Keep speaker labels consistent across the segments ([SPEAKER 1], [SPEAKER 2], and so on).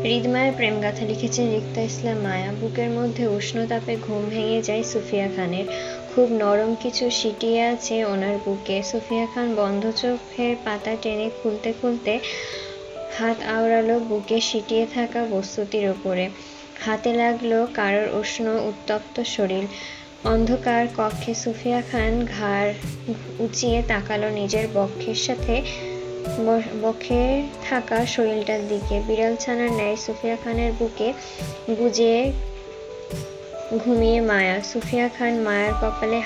[SPEAKER 1] হৃদমায়ের প্রেমগাথা লিখেছেন রিক্তা ইসলাম মায়া। বুকের মধ্যে উষ্ণতাপে ঘুম ভেঙে যায় সুফিয়া খানের। খুব নরম কিছু সিটিয়ে আছে ওনার বুকে। সুফিয়া খান বন্ধ চোখের পাতা টেনে খুলতে খুলতে হাত আওড়ালো বুকে সিটিয়ে থাকা বস্তুটির ওপরে। হাতে লাগলো কারোর উষ্ণ উত্তপ্ত শরীর। অন্ধকার কক্ষে সুফিয়া খান ঘাড় উঁচিয়ে তাকালো নিজের বক্ষে থাকা শরীরটার দিকে। বিড়াল ছানার ন্যায় সুফিয়া খানের বুকে গুজে ঘুমিয়ে মায়া। সুফিয়া খান মায়ার কপালে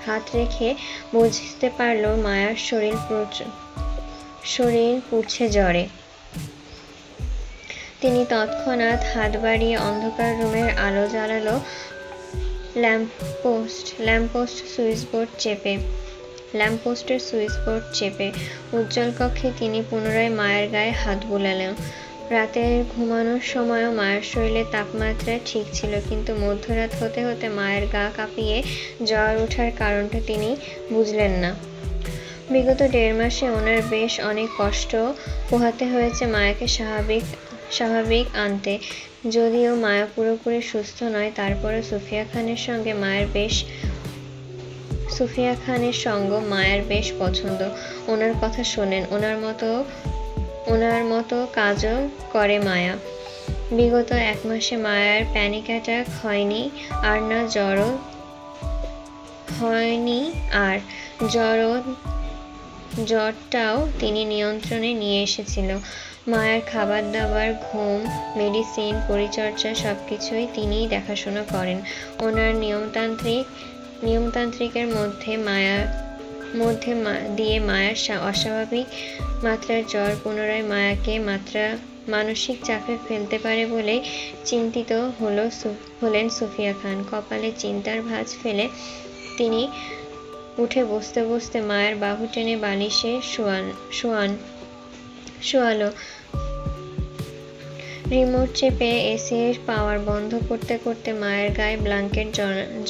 [SPEAKER 1] হাত রেখে বুঝতে পারলো মায়ার শরীর পুড়ছে জ্বরে। তিনি তৎক্ষণাৎ হাত বাড়িয়ে অন্ধকার রুমের আলো জ্বালালো ল্যাম্পপোস্টের সুইচ বোর্ড চেপে। উজ্জ্বল কক্ষে তিনি পুনরায় মায়ের গায়ে হাত বুলালেন। রাতের ঘুমানোর সময়ও মায়ের শরীরের তাপমাত্রা ঠিক ছিল, কিন্তু মধ্যরাত হতে হতে মায়ের গা কাঁপিয়ে জ্বর ওঠার কারণটা তিনি বুঝলেন না। বিগত 1.5 মাসে ওনার বেশ অনেক কষ্ট পোহাতে হয়েছে মায়াকে স্বাভাবিক আনতে। যদিও মায়া পুরোপুরি সুস্থ নয়, তারপরে সুফিয়া খানের সঙ্গ মায়ের বেশ পছন্দ। ওনার কথা শোনেন, ওনার মতো কাজও করে মায়া। বিগত 1 মাসে মায়ার প্যানিক অ্যাটাক হয়নি আর জ্বরটাও তিনি নিয়ন্ত্রণে নিয়ে এসেছিল। মায়ের খাবার দাবার, ঘুম, মেডিসিন, পরিচর্যা সবকিছুই তিনিই দেখাশোনা করেন। ওনার নিয়মতান্ত্রিকের মধ্যে দিয়ে মায়ার অস্বাভাবিক মাত্রার জ্বর পুনরায় মায়াকে মানসিক চাপে ফেলতে পারে বলেই চিন্তিত হলেন সুফিয়া খান। কপালে চিন্তার ভাঁজ ফেলে তিনি উঠে বসতে বসতে মায়ের বাহু টেনে বালিশে শোয়ালো। রিমোট চেপে এসির পাওয়ার বন্ধ করতে করতে মায়ের গায়ে ব্ল্যাঙ্কেট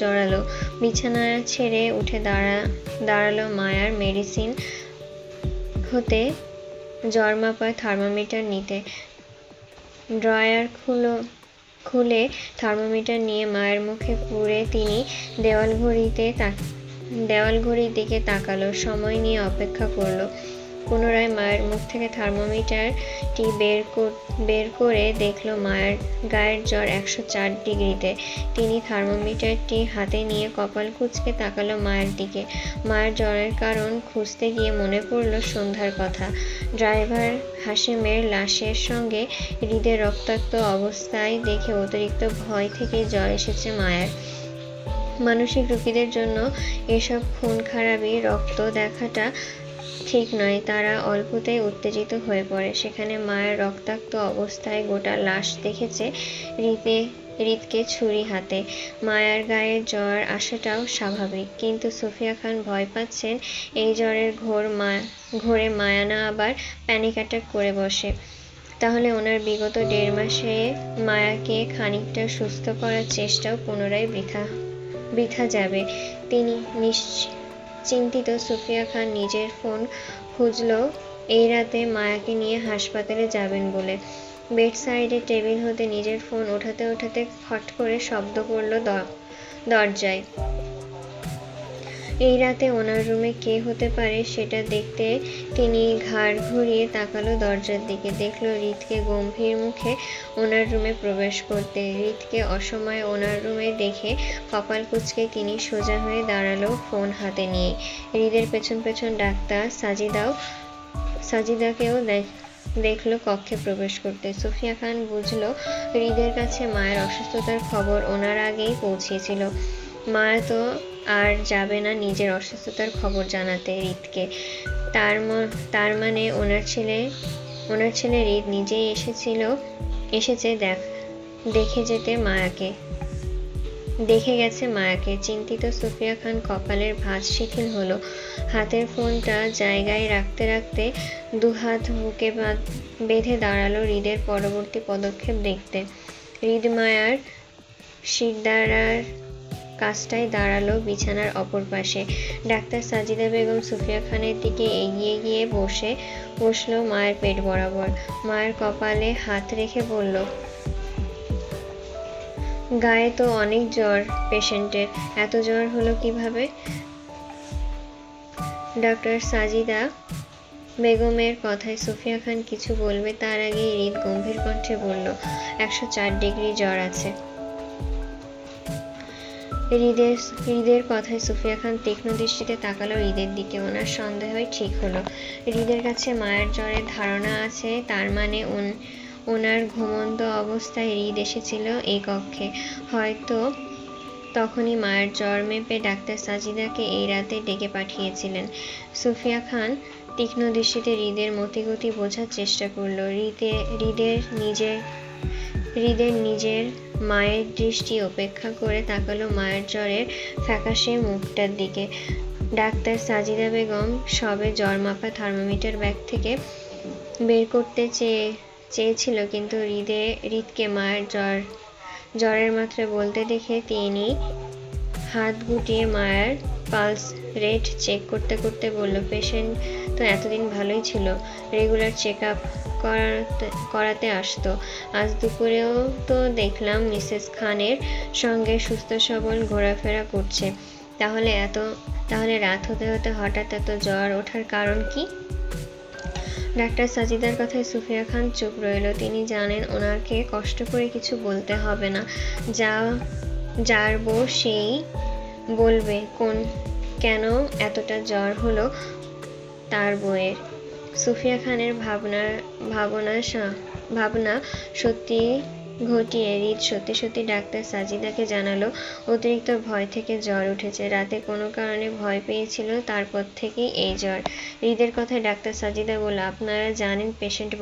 [SPEAKER 1] জড়ালো। বিছানা ছেড়ে উঠে দাঁড়ালো মায়ার মেডিসিন হতে জ্বর মাপার থার্মোমিটার নিতে। ড্রয়ার খুলে থার্মোমিটার নিয়ে মায়ের মুখে পুরে তিনি দেওয়াল ঘড়ির দিকে তাকালো। সময় নিয়ে অপেক্ষা করলো। পুনরায় মায়ের মুখ থেকে থার্মোমিটারটি বের করে দেখলো মায়ের গায়ের জ্বর 104 ডিগ্রিতে। তিনি থার্মোমিটারটি হাতে নিয়ে কপাল কুঁচকে তাকালো মায়ের দিকে। মায়ের জ্বরের কারণ খুঁজতে গিয়ে মনে পড়লো সন্ধ্যার কথা। ড্রাইভার হাশেমের লাশের সঙ্গে হৃদের রক্তাক্ত অবস্থায় দেখে অতিরিক্ত ভয় থেকে জ্বর এসেছে মায়ের। মানসিক রোগীদের জন্য এসব খুন খারাপি রক্ত দেখাটা ঠিক নয়। তারা অল্পতেই উত্তেজিত হয়ে পড়ে। সেখানে মায়ের রক্তাক্ত অবস্থায় গোটা লাশ দেখেছে হৃদকে ছুরি হাতে। মায়ার গায়ে জ্বর আসাটাও স্বাভাবিক, কিন্তু সুফিয়া খান ভয় পাচ্ছেন এই জ্বরের ঘোরে মায়া না আবার প্যানিক অ্যাটাক করে বসে। তাহলে ওনার বিগত 1.5 মাসে মায়াকে খানিকটা সুস্থ করার চেষ্টাও পুনরায় বৃথা যাবে। তিনি চিন্তিত। সুফিয়া খান নিজের ফোন খুঁজলো এই রাতে মায়াকে নিয়ে হাসপাতালে যাবেন বলে। বেড সাইডে টেবিল হতে নিজের ফোন ওঠাতে ওঠাতে খট করে শব্দ করলো দরজায়। এই রাতে ওনার রুমে কে হতে পারে সেটা দেখতে তিনি ঘাড় ঘুরিয়ে তাকালো দরজার দিকে। দেখলো হৃদকে গম্ভীর মুখে ওনার রুমে প্রবেশ করতে। হৃদকে অসময়ে ওনার রুমে দেখে কপাল কুঁচকে তিনি সোজা হয়ে দাঁড়ালো ফোন হাতে নিয়ে। হৃদের পেছন পেছন ডাক্তার সাজিদাকেও দেখলো কক্ষে প্রবেশ করতে। সুফিয়া খান বুঝলো হৃদের কাছে মায়ের অসুস্থতার খবর ওনার আগেই পৌঁছেছিল। মায়া তো আর যাবে না নিজের অসুস্থতার খবর জানাতে হৃদকে। তার মানে ওনার ছেলে হৃদ নিজেই এসেছে দেখে গেছে মায়াকে। চিন্তিত সুফিয়া খান কপালের ভাঁজ শিথিল হলো। হাতের ফোনটা জায়গায় রাখতে রাখতে দুহাত বুকে বেঁধে দাঁড়ালো হৃদের পরবর্তী পদক্ষেপ দেখতে। হৃদ মায়ার কাজটায় দাঁড়ালো বিছানার অপর পাশে। ডাক্তার সাজিদা বেগম সুফিয়া খানের দিকে এগিয়ে গিয়ে বসলো মায়ের পেট বরাবর। মায়ের কপালে হাত রেখে বলল, গায়ে তো অনেক জ্বর পেশেন্টের, এত জ্বর হলো কিভাবে? ডাক্তার সাজিদা বেগমের কথায় সুফিয়া খান কিছু বলবে তার আগেই হৃদ গম্ভীর কণ্ঠে বলল, 104 ডিগ্রি জ্বর আছে। হৃদের কথায় সুফিয়া খান তীক্ষ্ণ দৃষ্টিতে তাকালো হৃদের দিকে। ওনার সন্দেহই ঠিক হলো। হৃদের কাছে মায়ের জ্বরের ধারণা আছে, তার মানে ওনার ঘুমন্ত অবস্থায় হৃদ এসেছিল এই কক্ষে। হয়তো তখনই মায়ের জ্বর মেপে ডাক্তার সাজিদাকে এই রাতে ডেকে পাঠিয়েছিলেন। সুফিয়া খান তীক্ষ্ণ দৃষ্টিতে হৃদের মতিগতি বোঝার চেষ্টা করল। হৃদের নিজের মায়ের দৃষ্টি উপেক্ষা করে তাকালো মায়ের জ্বরের ফ্যাকাশে মুখটার দিকে। ডাক্তার সাজিদা বেগম সবে জ্বর মাপা থার্মোমিটার ব্যাগ থেকে বের করতে চেয়েছিল, কিন্তু হৃদকে মায়ের জ্বরের মাত্রা বলতে দেখে তিনি হাত গুটিয়ে মায়ের পালস রেট চেক করতে করতে বলল, পেশেন্ট তো এতদিন ভালোই ছিল, রেগুলার চেক আপ করাতে আসতো। আজ দুপুরেও তো দেখলাম মিসেস খানের সঙ্গে সুস্থ সবল ঘোরাফেরা করছে। তাহলে রাত হতে হতে হঠাৎ এত জ্বর ওঠার কারণ কি? ডাক্তার সাজিদার কথায় সুফিয়া খান চুপ রইল। তিনি জানেন ওনাকে কষ্ট করে কিছু বলতে হবে না, যার বউ সেই বলবে কেন এতটা জ্বর হলো তার বউয়ের। সুফিয়া খানের ভাবনা সত্যি ঘটিয়ে হৃদ সত্যি সত্যি ডাক্তার সাজিদাকে জানালো, অতিরিক্ত ভয় থেকে জ্বর উঠেছে। রাতে কোনো কারণে ভয় পেয়েছিল, তারপর থেকেই এই জ্বর। হৃদের কথায় ডাক্তার সাজিদা বলল, আপনারা জানেন পেশেন্ট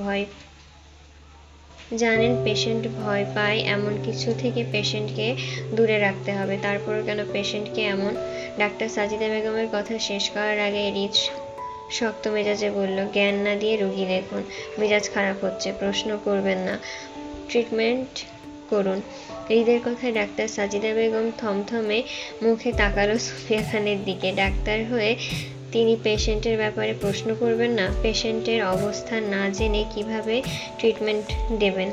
[SPEAKER 1] ভয় পায়, এমন কিছু থেকে পেশেন্টকে দূরে রাখতে হবে। তারপরও কেন পেশেন্টকে এমন? ডাক্তার সাজিদা বেগমের কথা শেষ করার আগে হৃদ শক্ত মেজাজে বলল, জ্ঞান না দিয়ে রুগী দেখুন, মেজাজ খারাপ হচ্ছে, প্রশ্ন করবেন না, ট্রিটমেন্ট করুন। হৃদের কথায় ডাক্তার সাজিদা বেগম থমথমে মুখে তাকালো সুফিয়া খানের দিকে। ডাক্তার হয়ে তিনি পেশেন্টের ব্যাপারে প্রশ্ন করবেন না? পেশেন্টের অবস্থা না জেনে কিভাবে ট্রিটমেন্ট দেবেন?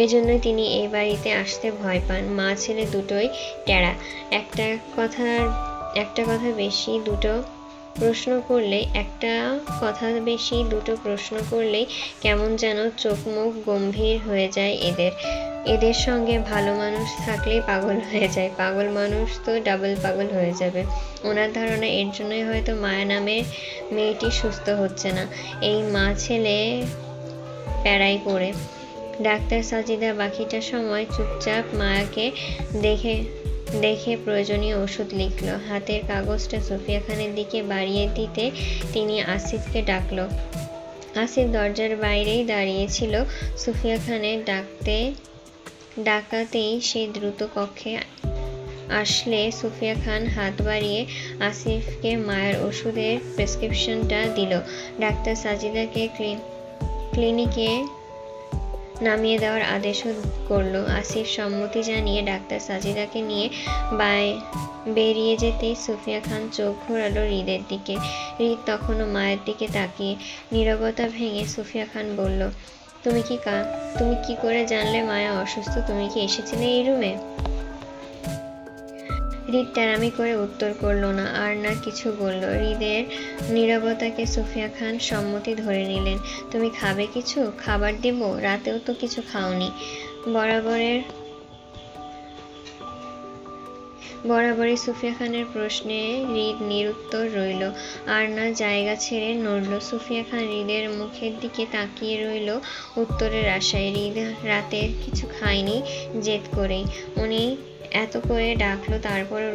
[SPEAKER 1] এজন্যই তিনি এই বাড়িতে আসতে ভয় পান। মা ছেলে দুটোই টেরা। একটা কথা বেশি দুটো প্রশ্ন করলেই কেমন যেন চোখ মুখ গম্ভীর হয়ে যায় এদের সঙ্গে। ভালো মানুষ থাকলেই পাগল হয়ে যায়, পাগল মানুষ তো ডাবল পাগল হয়ে যাবে। ওনার ধারণা এর জন্যই হয়তো মায়া নামের মেয়েটি সুস্থ হচ্ছে না, এই মা ছেলে প্যারাই পড়ে। ডাক্তার সাজিদা বাকিটা সময় চুপচাপ মায়াকে দেখে প্রয়োজনীয় ওষুধ লিখল। হাতের কাগজটা সুফিয়া খানের দিকে বাড়িয়ে দিতে তিনি আসিফকে ডাকল। আসিফ দরজার বাইরেই দাঁড়িয়েছিল। সুফিয়া খানের ডাকাতেই সে দ্রুত কক্ষে আসলে সুফিয়া খান হাত বাড়িয়ে আসিফকে মায়ের ওষুধের প্রেসক্রিপশনটা দিল। ডাক্তার সাজিদাকে ক্লিনিকে নামিয়ে দেওয়ার আদেশও করল। আসিফ সম্মতি জানিয়ে ডাক্তার সাজিদাকে নিয়ে বেরিয়ে যেতেই সুফিয়া খান চোখ ঘোরালো হৃদের দিকে। হৃদ তখনও মায়ের দিকে তাকিয়ে। নীরবতা ভেঙে সুফিয়া খান বলল, তুমি কি করে জানলে মায়া অসুস্থ? তুমি কি এসেছিলে এই রুমে? হৃদ তেরামি করে উত্তর করল না, আর না কিছু বলল। হৃদের নীরবতাকে সুফিয়া খান সম্মতি ধরে নিলেন। তুমি খাবে কিছু? খাবার দিব? রাতেও তো কিছু খাওনি। বরাবরই সুফিয়া খানের প্রশ্নে হৃদ নিরুত্তর রইল। আর না জায়গা ছেড়ে নড়ল। সুফিয়া খান হৃদের মুখের দিকে তাকিয়ে রইল উত্তরের আশায়। হৃদ রাতে কিছু খায়নি জেদ করেই। উনি এত করে ডাকলো, তারপরে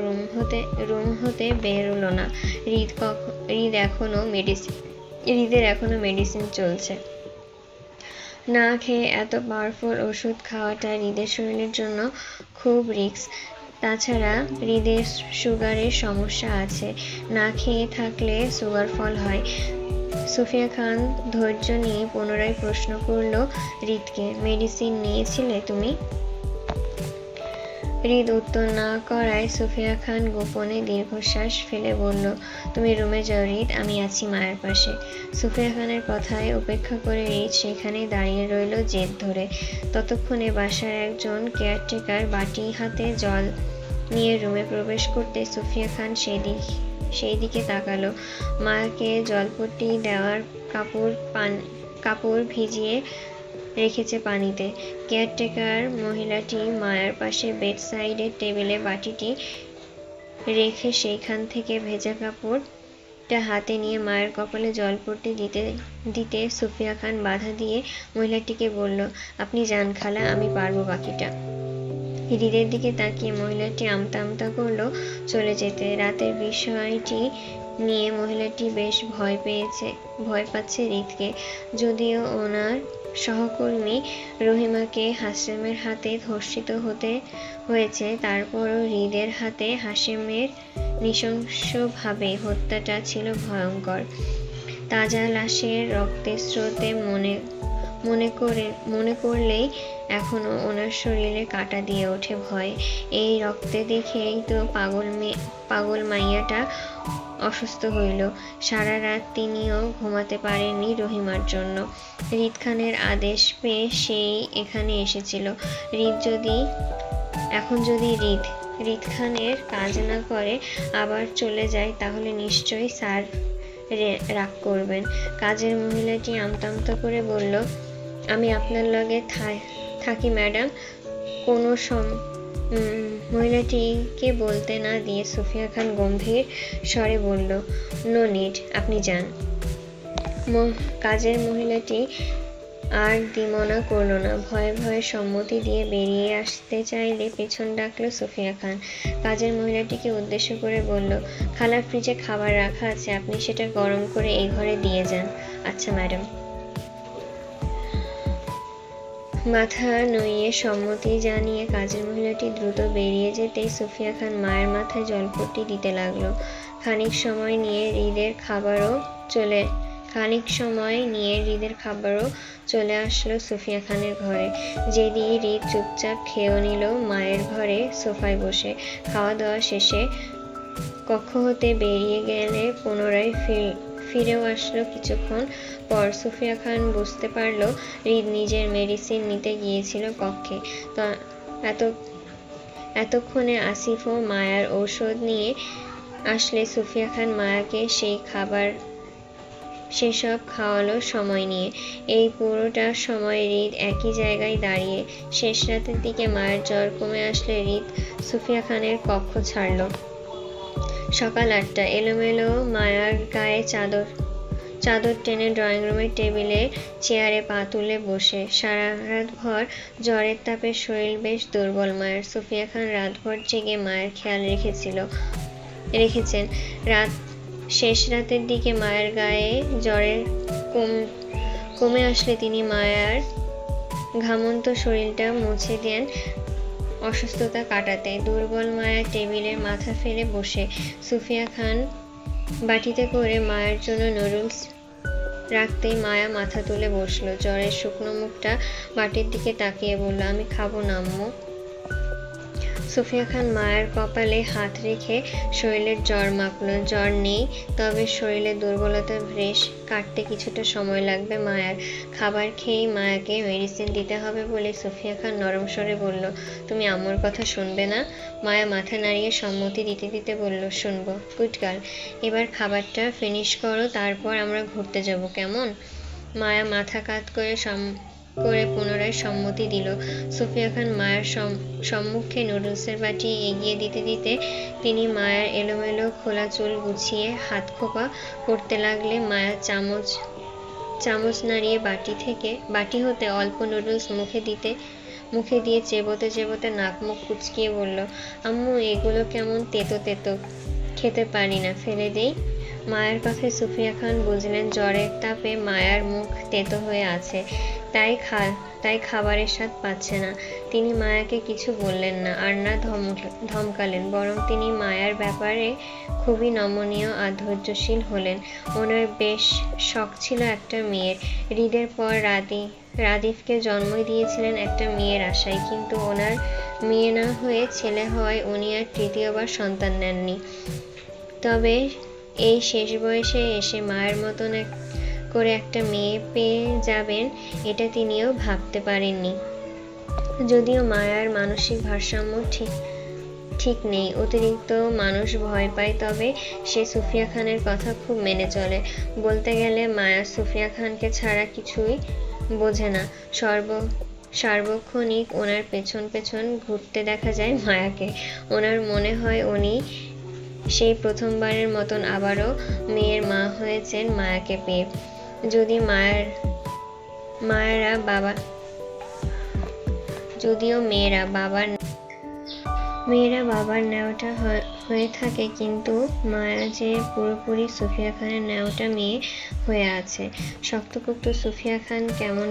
[SPEAKER 1] রুম হতে বেরোলো না। হৃদের এখনো মেডিসিন চলছে। না খেয়ে এত পাওয়ারফুল ওষুধ খাওয়াটা হৃদের শরীরের জন্য খুব রিস্ক। তাছাড়া হৃদের সুগারের সমস্যা আছে, না খেয়ে থাকলে সুগার ফল হয়। সুফিয়া খান ধৈর্য নিয়ে পুনরায় প্রশ্ন করল হৃদকে, মেডিসিন নিয়েছিলে তুমি? হৃদ উত্তর না করায় সুফিয়া খান গোপনে দীর্ঘশ্বাস ফেলে বলল, তুমি রুমে যাও হৃদ, আমি আছি মায়ের পাশে। সুফিয়া খানের কথায় উপেক্ষা করে হৃদ সেখানেই দাঁড়িয়ে রইল জেদ ধরে। ততক্ষণে বাসার একজন কেয়ারটেকার বাটি হাতে জল নিয়ে রুমে প্রবেশ করতে সুফিয়া খান সেই দিকে তাকালো। মাকে জলপট্টি দেওয়ার কাপড় ভিজিয়ে রেখেছে পানিতে। কেয়ারটেকার মহিলাটি মায়ের পাশে বেড সাইডের টেবিলে বাটিটি রেখে সেইখান থেকে ভেজা কাপড়টা হাতে নিয়ে মায়ের কপালে জলপট্টি দিতে সুফিয়া খান বাধা দিয়ে মহিলাটিকে বলল, আপনি যান খালা, আমি পারবো বাকিটা। হৃদের দিকে তাকিয়ে মহিলাটি আমতা আমতা করলো চলে যেতে। রাতের বিষয়টি নিয়ে মহিলাটি বেশ ভয় পাচ্ছে হৃদকে। যদিও ওনার সহকর্মী রহিমাকে হাশেমের হাতে ধর্ষিত হতে হয়েছে, তারপরও হৃদের হাতে হাশেমের নৃশংসভাবে হত্যাটা ছিল ভয়ঙ্কর। তাজা লাশের রক্তের স্রোতে মনে করলেই এখনো ওনার শরীরে কাঁটা দিয়ে ওঠে ভয়। এই রক্তে দেখেই তো পাগল মাইয়াটা অসুস্থ হইল। সারা রাত তিনিও ঘুমাতে পারেননি রহিমার জন্য। হৃদ খানের আদেশ পেয়ে সেই এখানে এসেছিল। এখন যদি হৃদ খানের কাজ না করে আবার চলে যায়, তাহলে নিশ্চয়ই স্যার রাগ করবেন। কাজের মহিলাটি আমতা আমতা করে বলল, আমি আপনার লগে থাকি ম্যাডাম। কোনো মহিলাটিকে বলতে না দিয়ে সুফিয়া খান গম্ভীর স্বরে বলল, নো নিড, আপনি যান। কাজের মহিলাটি আর দ্বিমনা করল না। ভয়ে ভয়ে সম্মতি দিয়ে বেরিয়ে আসতে চাইলে পেছন ডাকলো সুফিয়া খান। কাজের মহিলাটিকে উদ্দেশ্য করে বলল, খালার ফ্রিজে খাবার রাখা আছে, আপনি সেটা গরম করে এই ঘরে দিয়ে যান। আচ্ছা ম্যাডাম। মাথা নইয়ে সম্মতি জানিয়ে কাজের মহিলাটি দ্রুত বেরিয়ে যেতেই সুফিয়া খান মায়ের মাথায় জলপট্টি দিতে লাগলো। খানিক সময় নিয়ে হৃদের খাবারও চলে আসলো সুফিয়া খানের ঘরে। যেদিন হৃদ চুপচাপ খেয়েও নিল মায়ের ঘরে সোফায় বসে। খাওয়া দাওয়া শেষে কক্ষ হতে বেরিয়ে গেলে পুনরায় ফিরেও আসলো কিছুক্ষণ পর। সুফিয়া খান বুঝতে পারল হৃদ নিজের মেডিসিন নিতে গিয়েছিল কক্ষে। এতক্ষণে আসিফও মায়ার ঔষধ নিয়ে আসলে সুফিয়া খান মায়াকে সেসব খাওয়ালো সময় নিয়ে। এই পুরোটা সময় হৃদ একই জায়গায় দাঁড়িয়ে। শেষ রাতের দিকে মায়ের জ্বর কমে আসলে হৃদ সুফিয়া খানের কক্ষ ছাড়ল। সকাল 8টা। এলোমেলো মায়ার গায়ে চাদর টেনে ড্রয়িং রুমের টেবিলে চেয়ারে পা তুলে বসে। সারা রাতভর জ্বরের তাপে শরীর বেশ দুর্বল মায়ের। সুফিয়া খান রাতভর জেগে মায়ের খেয়াল রেখেছেন। শেষ রাতের দিকে মায়ের গায়ে জ্বরের কমে আসলে তিনি মায়ার ঘামন্ত শরীরটা মুছে দেন অসুস্থতা কাটাতে। দুর্বল মায়া টেবিলের মাথা ফেলে বসে। সুফিয়া খান বাটিতে করে মায়ের জন্য নুডলস রাখতেই মায়া মাথা তুলে বসলো। জ্বরের শুকনো মুখটা বাটির দিকে তাকিয়ে বলল, আমি খাবো না আম্মু। সুফিয়া খান মায়ের কপালে হাত রেখে শরীরের জ্বর মাপলো। জ্বর নেই, তবে শরীরের দুর্বলতা ভ্রেশ কাটতে কিছুটা সময় লাগবে মায়ার। খাবার খেয়েই মায়াকে মেডিসিন দিতে হবে বলে সুফিয়া খান নরম স্বরে বলল, তুমি আম্মুর কথা শুনবে না? মায়া মাথা নাড়িয়ে সম্মতি দিতে দিতে বলল, শুনবো। গুড গার্ল, এবার খাবারটা ফিনিশ করো, তারপর আমরা ঘুরতে যাব, কেমন? মায়া মাথা কাত করে পুনরায় সম্মতি দিল। সুফিয়া খান মায়ের সম্মুখে নুডলসের বাটি এগিয়ে দিতে দিতে তিনি মায়ের এলোমেলো খোলা চুল গুছিয়ে হাত খোপা করতে লাগলে মায়া চামচ নাড়িয়ে বাটি হতে অল্প নুডলস মুখে দিয়ে চেবোতে নাক মুখ কুচকিয়ে বলল, আম্মু এগুলো কেমন তেতো তেতো, খেতে পারি না, ফেলে দেই। মায়ের কথায় সুফিয়া খান বুঝলেন জ্বরের তাপে মায়ার মুখ তেতো হয়ে আছে, তাই খাবারের স্বাদ পাচ্ছে না। তিনি মায়াকে কিছু বললেন না আর না ধমকালেন, বরং তিনি মায়ার ব্যাপারে খুবই নমনীয় আর ধৈর্যশীল হলেন। ওনার বেশ শখ ছিল একটা মেয়ের। হৃদের পর রাদিফকে জন্মই দিয়েছিলেন একটা মেয়ের আশায়, কিন্তু ওনার মেয়ে না হয়ে ছেলে হওয়ায় উনি আর তৃতীয়বার সন্তান নেননি। তবে এই শেষ বয়সে এসে মায়ের মতন করে একটা মেয়ে পেয়ে যাবেন, এটা তিনিও ভাবতে পারেননি। যদিও মায়ার মানসিক ভারসাম্য ঠিক নেই, অতিরিক্ত মানুষ ভয় পায়, তবে সে সুফিয়া খানের কথা খুব মেনে চলে। বলতে গেলে মায়া সুফিয়া খানকে ছাড়া কিছুই বোঝে না। সার্বক্ষণিক ওনার পেছন পেছন ঘুরতে দেখা যায় মায়াকে। ওনার মনে হয় উনি সেই প্রথমবারের মতন আবারও মেয়ের মা হয়েছেন মায়াকে পেয়ে। যদিও মেয়েরা বাবার নেওয়াটা হয়ে থাকে, কিন্তু মায়া যে পুরোপুরি সুফিয়া খানের নেওয়াটা মেয়ে হয়ে আছে। শক্তপোক্ত সুফিয়া খান কেমন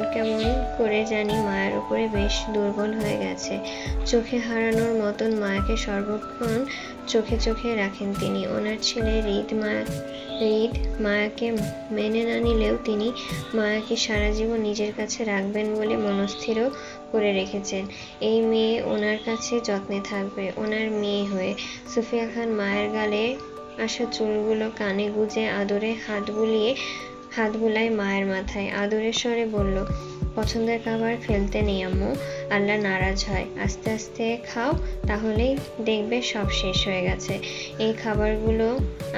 [SPEAKER 1] করে জানি মায়ার উপরে বেশ দুর্বল হয়ে গেছে। চোখে হারানোর মতন মায়াকে সর্বক্ষণ চোখে রাখেন তিনি। ওনার ছেলে হৃদ মায়াকে মেনে না নিলেও তিনি মায়াকে সারা জীবন নিজের কাছে রাখবেন বলে মনস্থিরও করে রেখেছেন। এই মেয়ে ওনার কাছে যত্নে থাকবে, ওনার মেয়ে হয়ে। সুফিয়া খান মায়ের গালে আসা চুলগুলো কানে গুজে আদরে হাত বুলায় মায়ের মাথায়। আদরের স্বরে বলল, পছন্দের খাবার ফেলতে নেই আম্মু, আল্লাহ নারাজ হয়। আস্তে আস্তে খাও, তাহলেই দেখবে সব শেষ হয়ে গেছে। এই খাবারগুলো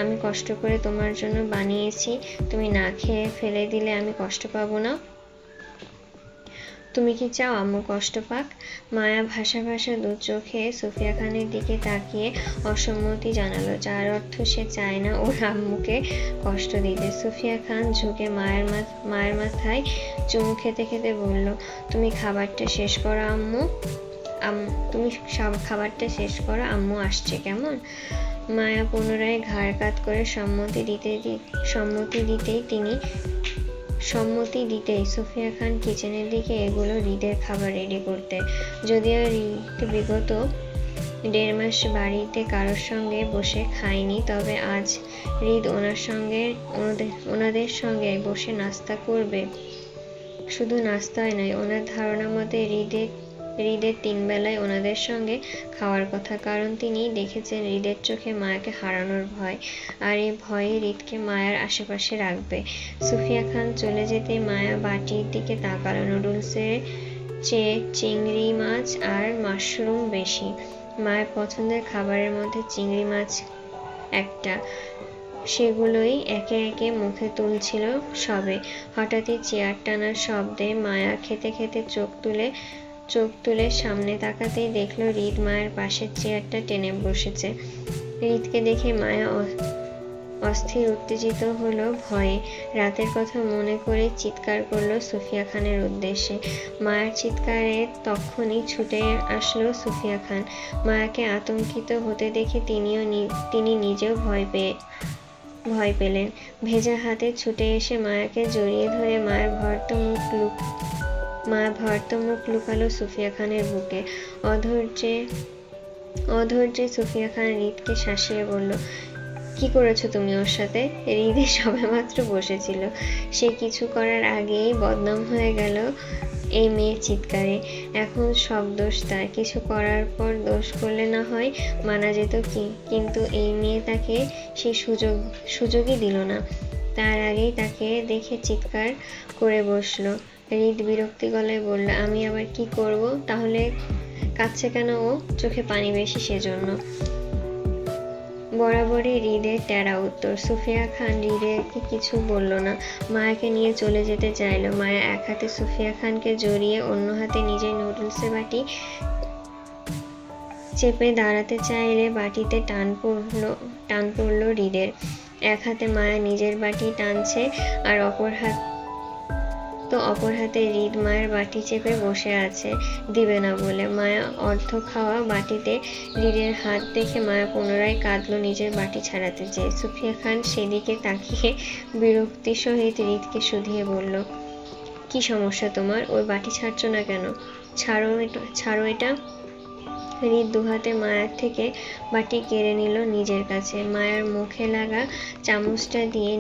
[SPEAKER 1] আমি কষ্ট করে তোমার জন্য বানিয়েছি, তুমি না খেয়ে ফেলে দিলে আমি কষ্ট পাবো না? তুমি কি চাও আম্মু কষ্ট পাক? মায়া ভাষা দু চোখে সুফিয়া খানের দিকে তাকিয়ে অসম্মতি জানালো, যার অর্থ সে চায় না ওর আম্মুকে কষ্ট দিতে। সুফিয়া খান ঝুঁকে মায়ের মাথায় চুমু খেতে বলল, তুমি খাবারটা শেষ করো আম্মু আসছে কেমন? মায়া পুনরায় ঘাড় কাত করে সম্মতি দিতেই সুফিয়া খান কিচেনের দিকে এগুলো হৃদের খাবার রেডি করতে। যদিও হৃদ বিগত 1.5 মাস বাড়িতে কারোর সঙ্গে বসে খায়নি, তবে আজ হৃদ ওনাদের সঙ্গে বসে নাস্তা করবে। শুধু নাস্তাই নয়, ওনার ধারণা মতে হৃদের 3 বেলায় ওনাদের সঙ্গে খাওয়ার কথা, কারণ তিনি দেখেছেন হৃদের চোখে মায়াকে হারানোর ভয়, আর এই ভয়ে হৃদকে মায়ার আশেপাশে রাখবে। সুফিয়া খান চলে যেতে মায়া বাটির দিকে তাকালো। নুডলসের চেয়ে চিংড়ি মাছ আর মাশরুম বেশি। মায়ের পছন্দের খাবারের মধ্যে চিংড়ি মাছ একটা। সেগুলোই একে একে মুখে তুলছিল সবে। হঠাৎই চেয়ার টানার শব্দে মায়া খেতে চোখ তুলে সামনে তাকাতেই দেখলো হৃদ মায়ের পাশের চেয়ারটা টেনে বসেছে। হৃদকে দেখে মায়া অস্থির উত্তেজিত হলো ভয়ে। রাতের কথা মনে করে চিৎকার করলো সুফিয়া খানের উদ্দেশ্যে। মায়ের চিৎকারে তক্ষুনি ছুটে আসলো সুফিয়া খান। মায়াকে আতঙ্কিত হতে দেখে তিনি নিজেও ভয় পেলেন। ভেজা হাতে ছুটে এসে মায়াকে জড়িয়ে ধরে মায়ের ভয়ার্ত মুখ লুকালো সুফিয়া খানের বুকে। অধৈর্যে সুফিয়া খান হৃদকে শাসিয়ে বলল, কি করেছো তুমি ওর সাথে? হৃদে সবেমাত্র বসেছিল, সে কিছু করার আগেই বদনাম হয়ে গেল এই মেয়ের চিৎকারে। এখন সব দোষ তার। কিছু করার পর দোষ করলে না হয় মানা যেত, কিন্তু এই মেয়ে তাকে সেই সুযোগই দিল না। তার আগেই তাকে দেখে চিৎকার করে বসলো। হৃদ বিরক্তি গলায় বলল, আমি আবার কি করব? তাহলে কাঁদছে কেন ও? চোখে পানি বেশি সেজন্য। বরাবরই হৃদের টেরা উত্তর। সুফিয়া খান হৃদকে কিছু বলল না, মায়াকে নিয়ে চলে যেতে চাইল। মায়া এক হাতে সুফিয়া খানকে জড়িয়ে অন্য হাতে নিজের নুডলসের বাটি চেপে দাঁড়াতে চাইলে বাটিতে টান পড়লো হৃদের। এক হাতে মায়া নিজের বাটি টানছে আর অপর তো অপর হাতে হৃদ মায়ের বাটি চেপে বসে আছে দিবে না বলে। মায়া অর্ধ খাওয়া বাটিতে হৃদের হাত দেখে মায়া পুনরায় কাঁদলো নিজের বাটি ছাড়াতে চেয়ে। সুফিয়া খান সেদিকে তাকিয়ে বিরক্তি সহিত হৃদকে শুধিয়ে বলল, কি সমস্যা তোমার? ওই বাটি ছাড়ছো না কেন? ছাড়ো এটা। হৃদ দুহাতে মায়ার থেকে বাটি কেড়ে নিল নিজের কাছে। মায়ার মুখে লাগা চামচটা দিয়ে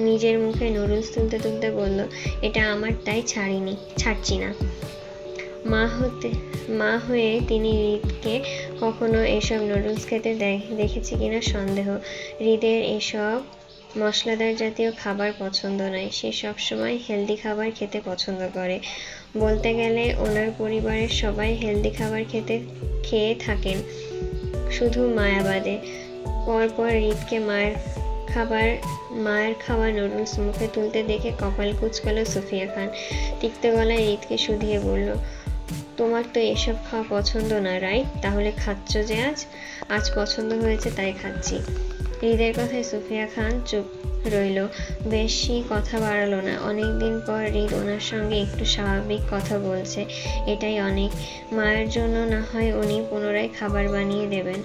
[SPEAKER 1] নিজের মুখে নুডলস তুলতে তুলতে বলল, এটা আমার, তাই ছাড়ছি না। মা হয়ে তিনি হৃদকে কখনো এসব নুডলস খেতে দেখেছে কিনা সন্দেহ। হৃদের এসব মশলাদার জাতীয় খাবার পছন্দ নয়। সে সবসময় হেলদি খাবার খেতে পছন্দ করে। বলতে গেলে ওনার পরিবারের সবাই হেলদি খাবার খেয়ে থাকেন, শুধু মায়া বাদে। পরপর হৃদকে মায়ের খাওয়া নুডলস মুখে তুলতে দেখে কপাল কুঁচকালো সুফিয়া খান। তিক্ত গলায় হৃদকে শুধিয়ে বলল, তোমার তো এসব খাওয়া পছন্দ না, রাইট? তাহলে খাচ্ছ যে আজ পছন্দ হয়েছে তাই খাচ্ছি। হৃদের কথায় সুফিয়া খান চুপ রইল, বেশি কথা বাড়ালো না। অনেকদিন পর হৃদ ওনার সঙ্গে একটু স্বাভাবিক কথা বলছে, এটাই অনেক। মায়ের জন্য না হয় উনি পুনরায় খাবার বানিয়ে দেবেন।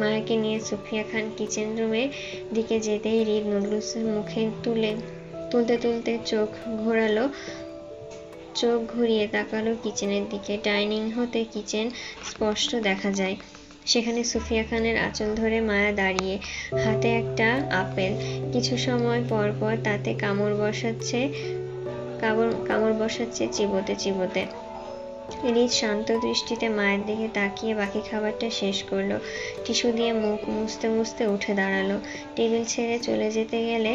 [SPEAKER 1] মায়াকে নিয়ে সুফিয়া খান কিচেন রুমের দিকে যেতেই হৃদ নুডলস মুখে তুলতে তুলতে চোখ ঘুরিয়ে তাকালো কিচেনের দিকে। ডাইনিং হতে কিচেন স্পষ্ট দেখা যায়। সেখানে সুফিয়া খানের আঁচল ধরে মায়া দাঁড়িয়ে, হাতে একটা আপেল। কিছু সময় পর পর তাতে কামড় বসাচ্ছে চিবোতে চিবোতে। হৃদ শান্ত দৃষ্টিতে মায়ের দিকে তাকিয়ে বাকি খাবারটা শেষ করলো। টিস্যু দিয়ে মুখ মুছতে মুছতে উঠে দাঁড়ালো। টেবিল ছেড়ে চলে যেতে গেলে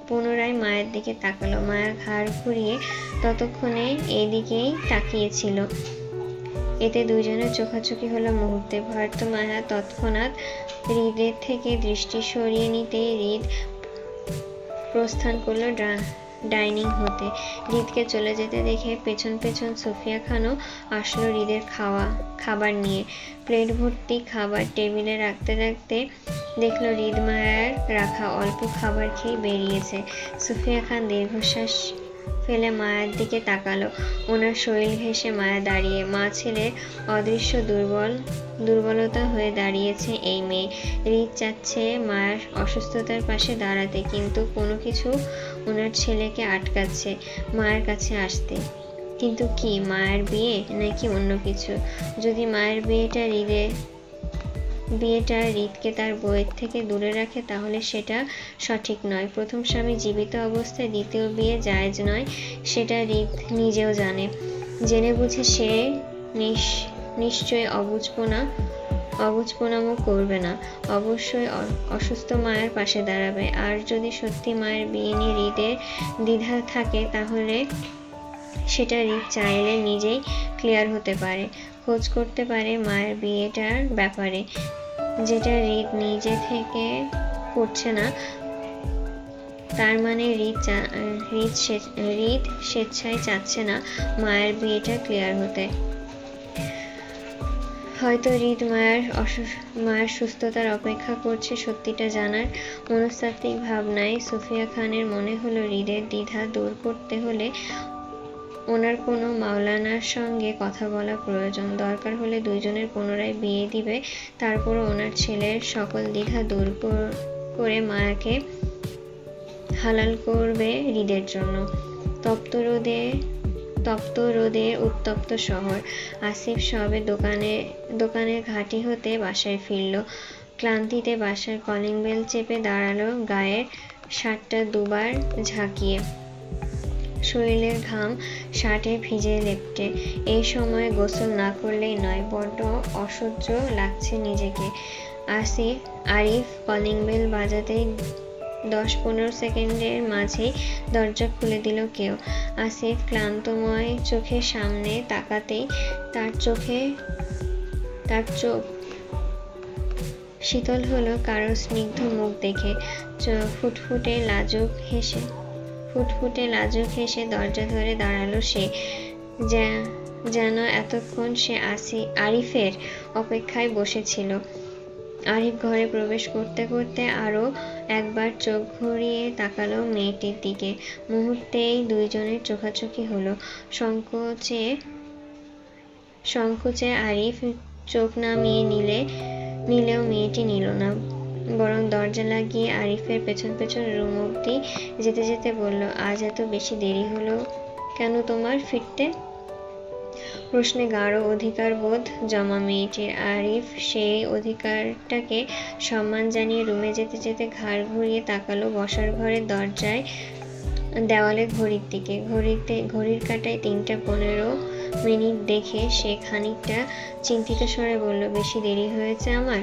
[SPEAKER 1] পুনরায় মায়ের দিকে তাকালো। মায়া ঘাড় ঘুরিয়ে ততক্ষণে এদিকেই তাকিয়েছিল। এতে দুজনের চোখাচোখি হলো মুহূর্তে। ভয়ার্ত মায়া তৎক্ষণাৎ হৃদের থেকে দৃষ্টি সরিয়ে নিতেই হৃদ প্রস্থান করলো ডাইনিং হতে। হৃদকে চলে যেতে দেখে পেছন পেছন সুফিয়া খানও আসলো হৃদের খাবার নিয়ে। প্লেট ভর্তি খাবার টেবিলে রাখতে রাখতে দেখলো হৃদ মায়ার রাখা অল্প খাবার খেয়ে বেরিয়েছে। সুফিয়া খান দীর্ঘশ্বাস ফেলে মায়ের দিকে তাকালো। ওনার শরীর ঘেঁষে মায়া দাঁড়িয়ে। মা ছেলের অদৃশ্য দুর্বলতা হয়ে দাঁড়িয়েছে এই মেয়ে। হৃদ চাচ্ছে মায়ের অসুস্থতার পাশে দাঁড়াতে, কিন্তু কোনো কিছু ওনার ছেলেকে আটকাচ্ছে মায়ের কাছে আসতে। কিন্তু কি, মায়ের বিয়ে নাকি অন্য কিছু? যদি মায়ের বিয়েটা হৃদকে তার বউয়ের থেকে দূরে রাখে, তাহলে সেটা সঠিক নয়। প্রথম স্বামী জীবিত অবস্থায় দ্বিতীয় বিয়ে জায়েজ নয়, সেটা হৃদ নিজেও জানে। জেনে বুঝে সে নিশ্চয়ই অবুঝপনামো করবে না। অবশ্যই অসুস্থ মায়ের পাশে দাঁড়াবে। আর যদি সত্যি মায়ের বিয়ে নিয়ে হৃদের দ্বিধা থাকে, তাহলে সেটা হৃদ চাইলে নিজেই ক্লিয়ার হতে পারে। খোঁজ করতে পারে মায়ের বিয়েটার ব্যাপারে, যেটা হৃদ নিজে থেকে করছে না। তার মানে হৃদ স্বেচ্ছায় চাচ্ছে না মায়ের বিয়েটা ক্লিয়ার হতে। হয়তো হৃদ মায়ের সুস্থতার অপেক্ষা করছে সত্যিটা জানার। মনস্তাত্ত্বিক ভাবনায় সুফিয়া খানের মনে হলো হৃদের দ্বিধা দূর করতে হলে ওনার কোনো মাওলানার সঙ্গে কথা বলা প্রয়োজন। দরকার হলে দুইজনের পুনরায় বিয়ে দিবে। তারপরও ওনার ছেলের সকল দ্বিধা দূর করে মায়াকে হালাল করবে হৃদের জন্য। তপ্ত রোদের উত্তপ্ত শহর। আসিফ সবে দোকানের ঘাঁটি হতে বাসায় ফিরল। ক্লান্তিতে বাসার কলিং বেল চেপে দাঁড়ালো, গায়ের শার্টটা দুবার ঝাঁকিয়ে। শরীরের ঘাম শার্টে ভিজে লেপ্টে। এই সময় গোসল না করলেই নয়, বড্ড অসহ্য লাগছে নিজেকে। আরিফ কলিং বেল বাজাতেই 10-15 সেকেন্ডের মাঝেই দরজা খুলে দিল কেউ। আসিফ ক্লান্তময় চোখে সামনে তাকাতেই তার চোখ শীতল হলো কারো স্নিগ্ধ মুখ দেখে। ফুটফুটে লাজুক হেসে দরজা ধরে দাঁড়ালো সে, যেন এতক্ষণ সে আরিফের অপেক্ষায় বসেছিল। আরিফ ঘরে প্রবেশ করতে করতে আরো একবার চোখ ঘুরিয়ে তাকালো মেয়েটির দিকে। মুহূর্তেই দুইজনের চোখাচোখি হলো। সংকোচে আরিফ চোখ নামিয়ে নিলেও মেয়েটি নিল না, বরং দরজা লাগিয়ে আরিফের পেছন পেছন রুম অব্দি যেতে যেতে বলল, আজ এত বেশি দেরি হলো কেন তোমার ফিরতে? প্রশ্নে গাঢ় অধিকার বোধ জমা মেয়েটির। আরিফ সেই অধিকারটাকে সম্মান জানিয়ে রুমে যেতে যেতে ঘাড় ঘুরিয়ে তাকালো বসার ঘরের দরজায় দেওয়ালে ঘড়ির দিকে। ঘড়ির কাঁটায় 3:15 দেখে সে খানিকটা চিন্তিত স্বরে বলল, বেশি দেরি হয়েছে আমার?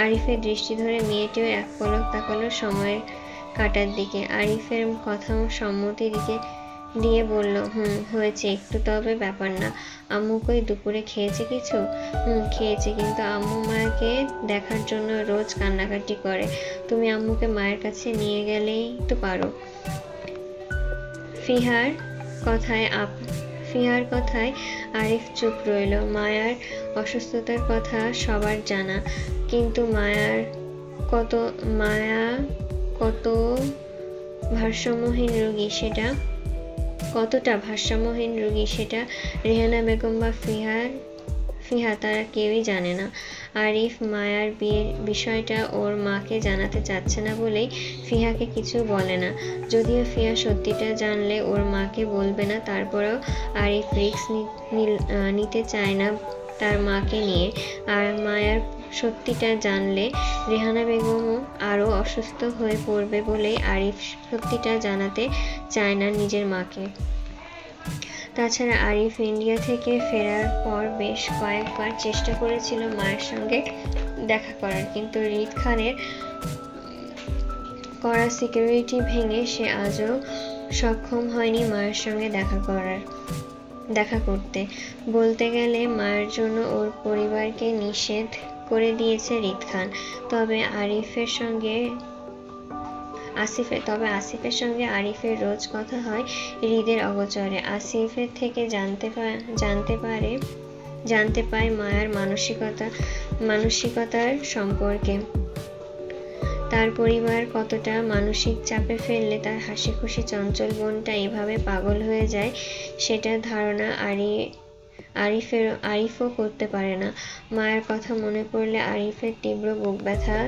[SPEAKER 1] আরিফের দৃষ্টি ধরে মেয়েটিও এক পলক তাকালো সময়ের কাঁটার দিকে। আরিফের কথা সম্মতি দিয়ে বলল, হয়েছে একটু, তবে ব্যাপার না। আম্মু কই, দুপুরে খেয়েছে কিছু? খেয়েছে, কিন্তু আম্মু মাকে দেখার জন্য রোজ কান্নাকাটি করে। তুমি আম্মুকে মায়ের কাছে নিয়ে গেলেই তো পারো। ফিহার কথায় আরিফ চুপ রইল। মায়ার অসুস্থতার কথা সবার জানা, কিন্তু মায়া কত ভারসাম্যহীন রোগী সেটা রেহানা বেগম বা ফিহা তারা কেউই জানে না। আরিফ মায়ার বিয়ের বিষয়টা ওর মাকে জানাতে চাচ্ছে না বলেই ফিহাকে কিছু বলে না। যদিও ফিহা সত্যিটা জানলে ওর মাকে বলবে না, তারপরেও আরিফ রিস্ক নিতে চায় না তার মাকে নিয়ে। আর মায়ার সত্যিটা জানলে রেহানা বেগমও আরো অসুস্থ হয়ে পড়বে বলেই আরিফ সত্যিটা জানাতে চায় না নিজের মাকে। তাছাড়া আরিফ ইন্ডিয়া থেকে ফেরার পর বেশ কয়েকবার চেষ্টা করেছিল মায়ের সঙ্গে দেখা করার, কিন্তু রিদ খানের কড়া সিকিউরিটি ভেঙে সে আজও সক্ষম হয়নি মায়ের সঙ্গে দেখা করতে। বলতে গেলে মায়ের জন্য ওর পরিবারকে নিষেধ করে দিয়েছে রিদ খান। তবে আসিফের সঙ্গে আরিফের রোজ কথা হয় হৃদের অগোচরে। আসিফের থেকে জানতে পায় মায়ার মানসিকতার সম্পর্কে। তার পরিবার কতটা মানসিক চাপে ফেললে তার হাসি খুশি চঞ্চল বোনটা এভাবে পাগল হয়ে যায়, সেটার ধারণা আরিফও করতে পারে না। মায়ের কথা মনে পড়লে আরিফের তীব্র বুক ব্যথা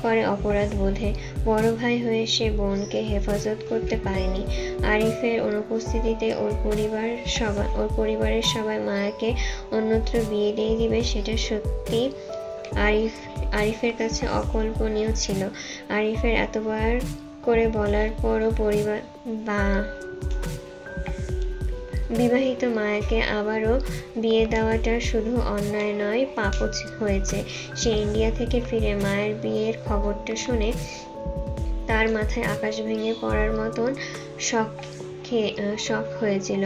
[SPEAKER 1] করে অপরাধ বোধে। বড় ভাই হয়ে সে বোনকে হেফাজত করতে পারেনি। আরিফের অনুপস্থিতিতে ওর পরিবারের সবাই মায়াকে অন্যত্র বিয়ে দিয়ে দিবে, সেটা সত্যি আরিফের কাছে অকল্পনীয় ছিল। আরিফের এতবার করে বলার পরও বিবাহিত মায়াকে আবারও বিয়ে দেওয়াটা শুধু অন্যায় নয়, পাপও হয়েছে। সে ইন্ডিয়া থেকে ফিরে মায়ের বিয়ের খবরটা শুনে তার মাথায় আকাশ ভেঙে পড়ার মতন শক হয়েছিল।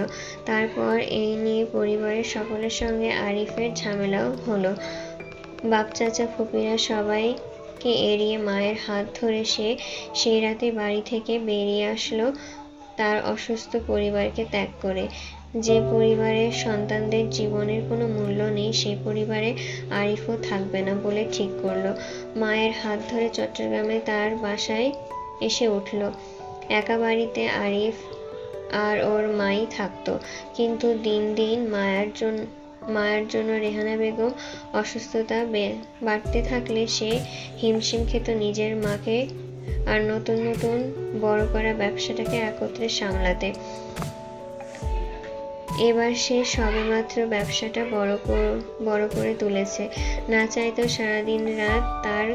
[SPEAKER 1] তারপর এই নিয়ে পরিবারের সকলের সঙ্গে আরিফের ঝামেলাও হলো। বাপ চাচা ফুপিরা সবাইকে এড়িয়ে মায়ের হাত ধরে সে সেই রাতে বাড়ি থেকে বেরিয়ে আসলো তার অসুস্থ পরিবারকে ত্যাগ করে। যে পরিবারের সন্তানদের জীবনের কোনো মূল্য নেই, সেই পরিবারে আরিফও থাকবে না বলে ঠিক করলো। মায়ের হাত ধরে চট্টগ্রামে তার বাসায় এসে উঠল। একা বাড়িতে আরিফ আর ওর মাই থাকতো, কিন্তু দিন দিন মায়ের জন্য রেহানা বেগম অসুস্থতা বাড়তে থাকলে সে হিমশিম খেত নিজের মাকে আর নতুন বড় করা ব্যবসাটাকে একত্রে সামলাতে। এবার সে সবেমাত্র ব্যবসাটা বড় করে তুলেছে। না চাইতেও সারাদিন রাত তার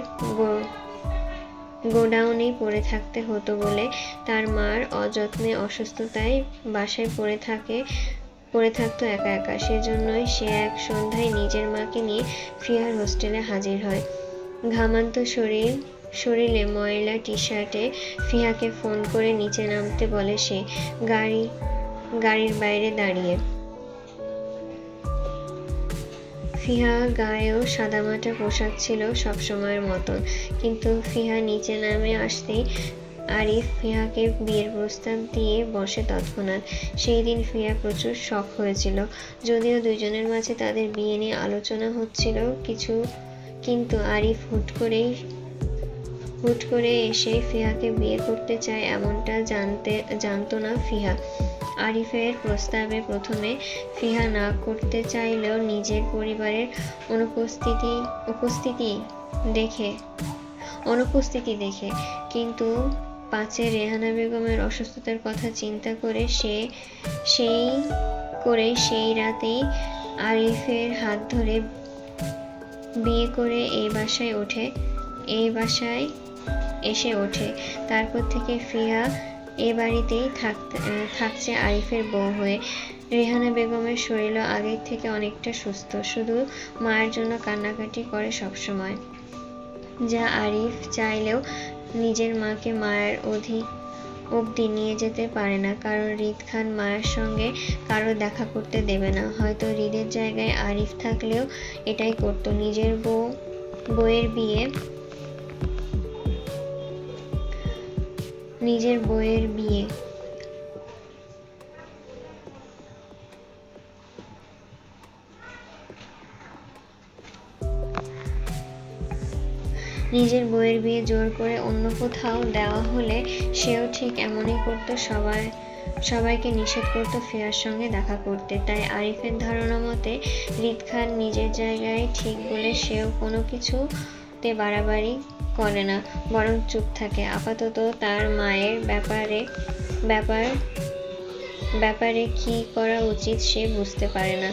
[SPEAKER 1] গোডাউনেই পড়ে থাকতে হতো বলে তার মার অযত্নে অসুস্থতায় বাসায় পড়ে থাকতো একা একা। সেজন্যই সে এক সন্ধ্যায় নিজের মাকে নিয়ে ফিহার হোস্টেলে হাজির হয়। ঘামান্ত শরীরে ময়লা টি-শার্টে ফিহাকে ফোন করে নিচে নামতে বলে সে, গাড়ির বাইরে দাঁড়িয়ে। ফিহা গায়েও সাদামাটা পোশাক ছিল সবসময়ের মতন, কিন্তু ফিহা নিচে নামে আসতেই আরিফ ফিহাকে বিয়ের প্রস্তাব দিয়ে বসে তৎক্ষণাৎ। সেই দিন ফিহা প্রচুর শক হয়েছিল। যদিও দুজনের মাঝে তাদের বিয়ে নিয়ে আলোচনা হচ্ছিল কিন্তু আরিফ হুট করে এসে ফিহাকে বিয়ে করতে চায় এমনটা জানতো না ফিহা। আরিফের প্রস্তাবে প্রথমে ফিহা না করতে চাইলেও নিজের পরিবারের অনুপস্থিতি দেখে কিন্তু পাছে রেহানা বেগমের অসুস্থতার কথা চিন্তা করে সেই রাতেই আরিফের হাত ধরে বিয়ে করে এই বাসায় এসে ওঠে। তারপর থেকে ফিহা এ বাড়িতেই থাকছে আরিফের বউ হয়ে। রেহানা বেগমের শরীরও আগের থেকে অনেকটা সুস্থ, শুধু মায়ের জন্য কান্নাকাটি করে সবসময়, যা আরিফ চাইলেও নিজের মাকে মায়ের অবধি নিয়ে যেতে পারে না, কারণ রিদ খান মায়ের সঙ্গে কারো দেখা করতে দেবে না। হয়তো রিদের জায়গায় আরিফ থাকলেও এটাই করতো। নিজের বউয়ের বিয়ে জোর করে অন্য কোথাও দেওয়া হলে সেও ঠিক এমনই করতো, সবাইকে নিষেধ করতো ফিহার সঙ্গে দেখা করতে। তাই আরিফের ধারণা মতে রিদ খান নিজের জায়গায় ঠিক বলে সেও কোনো কিছুতে বাড়াবাড়ি করে না, বরং চুপ থাকে। আপাতত তার মায়ের ব্যাপারে কি করা উচিত সে বুঝতে পারে না।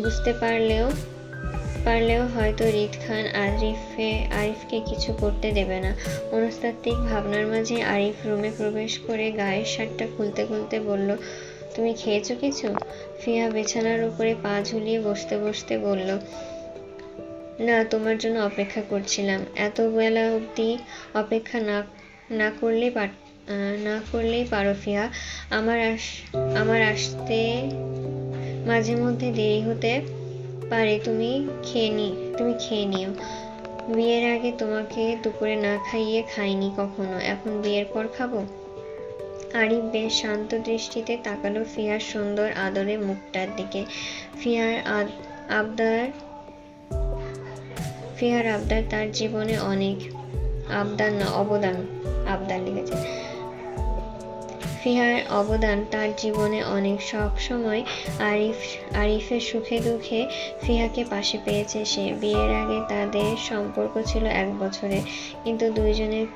[SPEAKER 1] বুঝতে পারলেও হয়তো রিদ খান আরিফকে কিছু করতে দেবে না। মনস্তাত্ত্বিক ভাবনার মাঝে আরিফ রুমে প্রবেশ করে গায়ের শার্টটা খুলতে বলল, তুমি খেয়েছো কিছু? ফিহা বিছানার উপরে পা ঝুলিয়ে বসতে বলল, না, তোমার জন্য অপেক্ষা করছিলাম। এত বেলা অবধি অপেক্ষা না করলেই পারো ফিহা। আমার আসতে মাঝে মধ্যে দেরি হতে পারে, তুমি খেয়ে নিও। বিয়ের আগে তোমাকে দুপুরে না খাইয়ে খাইনি কখনো, এখন বিয়ের পর খাবো? আরিফ বেশ শান্ত দৃষ্টিতে তাকালো ফিহার সুন্দর আদরে মুখটার দিকে। ফিহার আবদার তার জীবনে অনেক ফিহার অবদান তার জীবনে অনেক। সব সময় আরিফের সুখে দুঃখে ফিহাকে পাশে পেয়েছে সে। বিয়ের আগে তাদের সম্পর্ক ছিল 1 বছরের, কিন্তু দুইজনের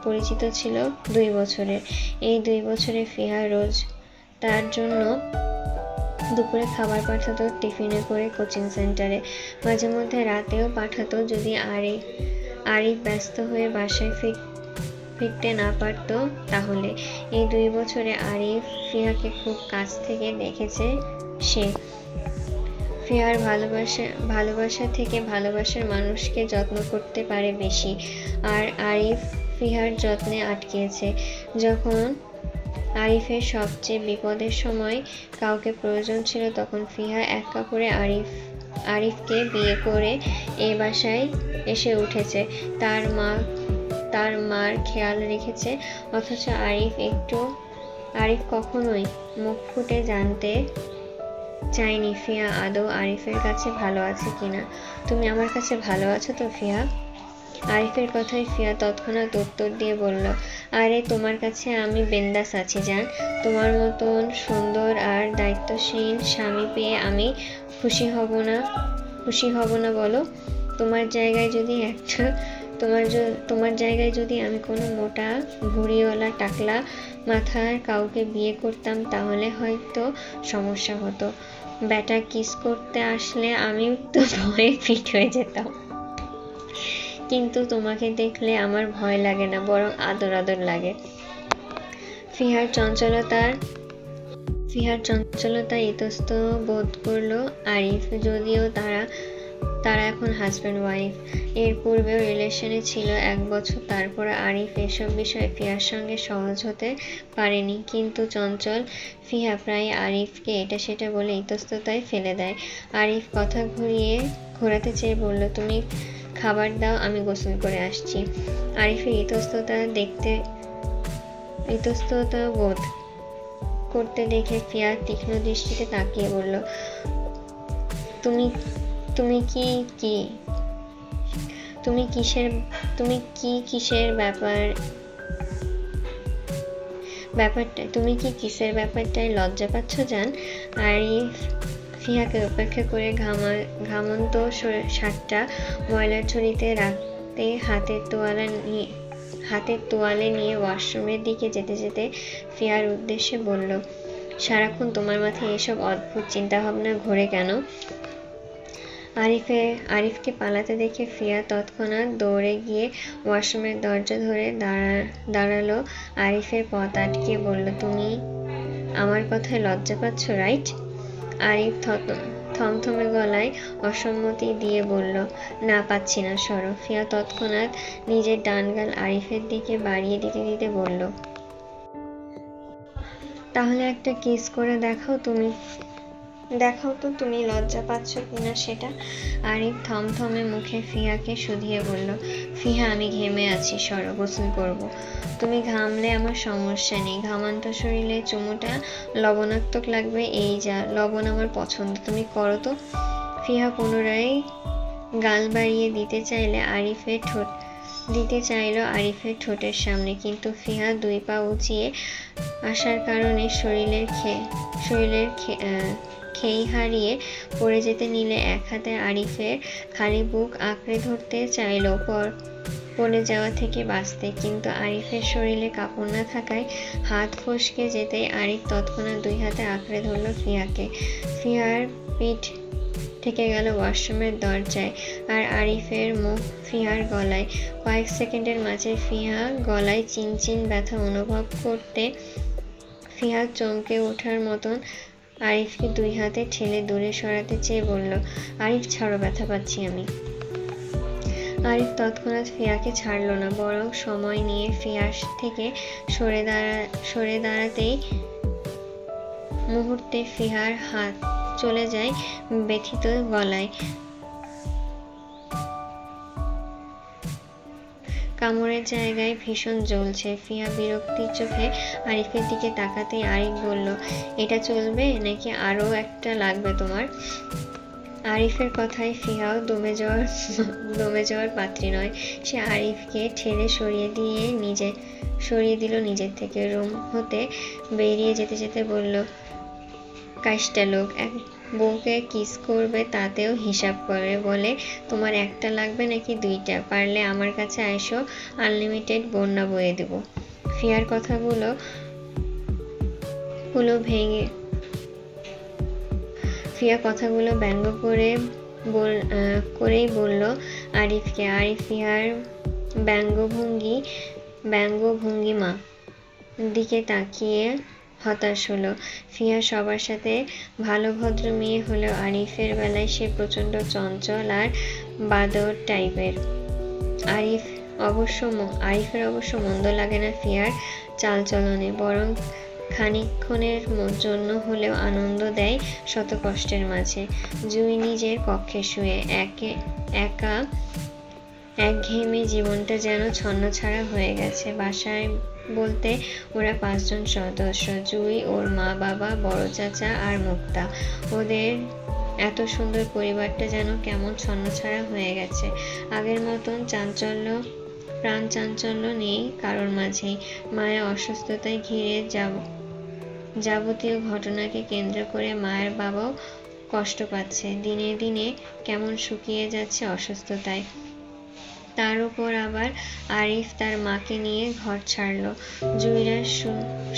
[SPEAKER 1] পরিচিত ছিল 2 বছরের। এই 2 বছরে ফিহা রোজ তার জন্য দুপুরে খাবার পাঠাতো টিফিনে করে কোচিং সেন্টারে, মাঝে মধ্যে রাতেও পাঠাতো যদি আরিফ ব্যস্ত হয়ে বাসায় ফিরতে না পারত তাহলে। এই 2 বছরে আরিফ ফিহাকে খুব কাছ থেকে দেখেছে সে। ফিহার ভালোবাসা থেকে ভালোবাসার মানুষকে যত্ন করতে পারে বেশি, আর আরিফ ফিহার যত্নে আটকেছে। যখন আরিফের সবচেয়ে বিপদের সময় কাউকে প্রয়োজন ছিল, তখন ফিহা এক কাপড়ে আরিফকে বিয়ে করে এ বাসায় এসে উঠেছে। তার মার খেয়াল রেখেছে, অথচ আরিফ কখনোই মুখ ফুটে জানতে চায়নি ফিহা আদৌ আরিফের কাছে ভালো আছে কিনা। তুমি আমার কাছে ভালো আছো তো ফিহা? আরিফের কথায় ফিহা তৎক্ষণাৎ উত্তর দিয়ে বলল, আরে তোমার কাছে আমি বিন্দাস আছি জান। তোমার মতন সুন্দর আর দায়িত্বশীল স্বামী পেয়ে আমি খুশি হব না বলো? তোমার জায়গায় যদি আমি কোনো মোটা ভুঁড়িওয়ালা টাকলা মাথার কাউকে বিয়ে করতাম তাহলে হয়তো সমস্যা হতো। ব্যাটা কিস করতে আসলে আমি তো ভয়ে ফিট হয়ে যেতাম, কিন্তু তোমাকে দেখলে আমার ভয় লাগে না, বরং আদর লাগে। ফিহার চঞ্চলতা ইতস্ত বোধ করলো আরিফ। যদিও তারা এখন হাজব্যান্ড ওয়াইফ, এর পূর্বেও রিলেশনে ছিল 1 বছর। তারপর আরিফ এসব বিষয়ে ফিহার সঙ্গে সহজ হতে পারেনি, কিন্তু চঞ্চল ফিহা প্রায় আরিফকে এটা সেটা বলে ইতস্ততায় ফেলে দেয়। আরিফ কথা ঘোরাতে চেয়ে বলল, তুমি খাবার দাও, আমি গোসল করে আসছি। আরিফের ইতস্ততা দেখতে ইতস্তত বোধ করতে দেখে ফিয়া তীক্ষ্ণ দৃষ্টিতে তাকিয়ে বলল, তুমি তুমি কি কি তুমি কিসের কিসের ব্যাপারটায় লজ্জা পাচ্ছ জান? আরিফ ফিয়াকে উপেক্ষা করে ঘামন্ত শার্টটা ময়লার ঝুড়িতে রাখতে হাতের তোয়ালে নিয়ে ওয়াশরুমের দিকে যেতে যেতে ফিয়ার উদ্দেশ্যে বলল, সারাক্ষণ তোমার মাথায় এসব অদ্ভুত চিন্তাভাবনা ঘোরে কেন? আরিফকে পালাতে দেখে ফিয়া তৎক্ষণাৎ দৌড়ে গিয়ে ওয়াশরুমের দরজা ধরে দাঁড়ালো। আরিফের পথ আটকে বলল, তুমি আমার কথায় লজ্জা পাচ্ছ, রাইট? আরিফ থমথমে গলায় অসম্মতি দিয়ে বলল, না, পাচ্ছি না, সরো। ফিয়া তৎক্ষণাৎ নিজের ডান গাল আরিফের দিকে বাড়িয়ে দিতে দিতে বলল, তাহলে একটা কিস করে দেখাও তো তুমি লজ্জা পাচ্ছ কিনা সেটা। আরিফ থমথমে মুখে ফিয়াকে শুধিয়ে বলল, ফিহা, আমি ঘেমে আছি, সরো, গোসল করব। তুমি ঘামলে আমার সমস্যা নেই, ঘামান্ত শরীরে চুমুটা লবণাত্মক লাগবে, এই যা। লবণ আমার পছন্দ, তুমি করো তো। ফিহা পুনরায় গাল বাড়িয়ে দিতে চাইল আরিফের ঠোঁটের সামনে, কিন্তু ফিহা 2 পা উঁচিয়ে আসার কারণে শরীরের খেই হারিয়ে পড়ে যেতে নিলে এক হাতে আরিফের খালি বুক আঁকড়ে ধরতে চাইল পড়ে যাওয়া থেকে বাঁচতে, কিন্তু আরিফের শরীরে কাপড় না থাকায় হাত ফসকে যেতেই আরিফ তৎক্ষণাৎ 2 হাতে আঁকড়ে ধরল ফিয়াকে। ফিয়ার পিঠ ঠেকে গেল ওয়াশরুমের দরজায়, আর আরিফের মুখ ফিয়ার গলায়। কয়েক সেকেন্ডের মাঝে ফিয়া গলায় চিনচিন ব্যথা অনুভব করতে ফিয়া চমকে ওঠার মতন আরিফকে 2 হাতে ঠেলে দূরে সরাতে চেয়ে বলল, আরিফ ছাড়ো, ব্যথা পাচ্ছি আমি। আরিফ তৎক্ষণাৎ ফিয়াকে ছাড়ল না, বরং সময় নিয়ে ফিয়ার থেকে সরে দাঁড়াতেই মুহূর্তে ফিয়ার হাত চলে যায় ব্যথিত গলায়। কামড়ের জায়গায় ভীষণ জ্বলছে। ফিয়া বিরক্তির চোখে আরিফের দিকে তাকাতেই আরিফ বলল, এটা চলবে নাকি আরো একটা লাগবে তোমার? আরিফের কথায় ফিয়াও দমে যাওয়ার পাত্রী নয়। সে আরিফকে ঠেলে সরিয়ে দিল নিজের থেকে। রুম হতে বেরিয়ে যেতে যেতে বলল, কাজটা লোক এক বউকে কিস করবে তাতেও হিসাব করে, বলে তোমার একটা লাগবে নাকি 2টা? পারলে আমার কাছে আইসো, আনলিমিটেড বন্যা বয়ে দেব। ফিয়ার কথাগুলো ব্যঙ্গ করেই বলল আরিফকে। আরিফ ফিয়ার ব্যঙ্গভঙ্গিমা দিকে তাকিয়ে হতাশ হলো। ফিয়া সবার সাথে ভালো ভদ্র মেয়ে হলেও আরিফের বেলায় সে প্রচণ্ড চঞ্চল আর বাদর টাইপের। আরিফের অবশ্য মন্দ লাগে না ফিয়ার চালচলনে, বরং খানিকক্ষণের জন্য হলেও আনন্দ দেয় শত কষ্টের মাঝে। জুই নিজের কক্ষে শুয়ে একঘেয়েমি জীবনটা যেন ছন্নছাড়া হয়ে গেছে। বাসায় বলতে ওরা 5 জন সদস্য, জুই, ওর মা বাবা, বড় চাচা আর মুক্তা। ওদের এত সুন্দর পরিবারটা যেন কেমন ছন্নছাড়া হয়ে গেছে। আগের মতন প্রাণ চাঞ্চল্য নেই কারোর মাঝেই। মায়া অসুস্থতায় ঘিরে যাবতীয় ঘটনাকে কেন্দ্র করে মায়ের বাবাও কষ্ট পাচ্ছে, দিনে দিনে কেমন শুকিয়ে যাচ্ছে অসুস্থতায়। তার উপর আবার আরিফ তার মাকে নিয়ে ঘর ছাড়ল। জুইরা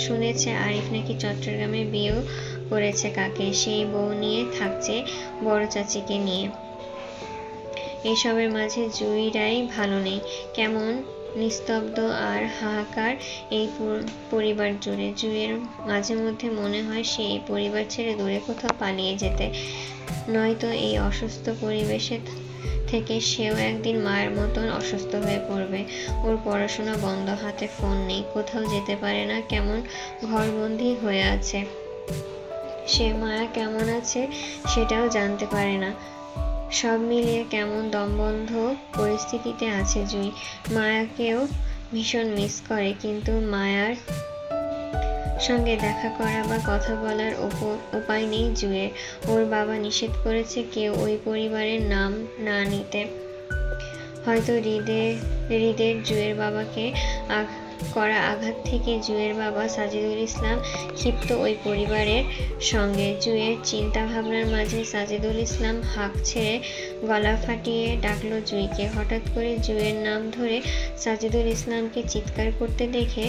[SPEAKER 1] শুনেছে আরিফ নাকি চট্টগ্রামে বিয়েও করেছে কাকে, সেই বউ নিয়ে থাকছে বড় চাচিকে নিয়ে। এসবের মাঝে জুইরাই ভালো নেই, কেমন নিস্তব্ধ আর হাহাকার এই পরিবার জুড়ে। জুইয়ের মাঝে মধ্যে মনে হয় সে এই পরিবার ছেড়ে দূরে কোথাও পালিয়ে যেতে, নয়তো এই অসুস্থ পরিবেশে থেকে সেও একদিন মায়ের মতন অসুস্থ হয়ে পড়বে। ওর পড়াশোনা বন্ধ, হাতে ফোন নেই, কোথাও যেতে পারে না, কেমন ঘরবন্দি হয়ে আছে। সে মায়া কেমন আছে সেটাও জানতে পারে না। সব মিলিয়ে কেমন দমবন্ধ পরিস্থিতিতে আছে জুই। মায়াকেও ভীষণ মিস করে, কিন্তু মায়ার সঙ্গে দেখা করা বা কথা বলার উপায় নেই জুঁয়ের। ওর বাবা নিষেধ করেছে কেউ ওই পরিবারের নাম না নিতে। হয়তো হৃদের জুঁয়ের বাবাকে করা আঘাত থেকে জুঁয়ের বাবা সাজিদুল ইসলাম ক্ষিপ্ত ওই পরিবারের সঙ্গে। জুঁয়ের চিন্তা ভাবনার মাঝে সাজিদুল ইসলাম হাঁক ছেড়ে গলা ফাটিয়ে ডাকলো জুঁইকে। হঠাৎ করে জুঁয়ের নাম ধরে সাজিদুল ইসলামকে চিৎকার করতে দেখে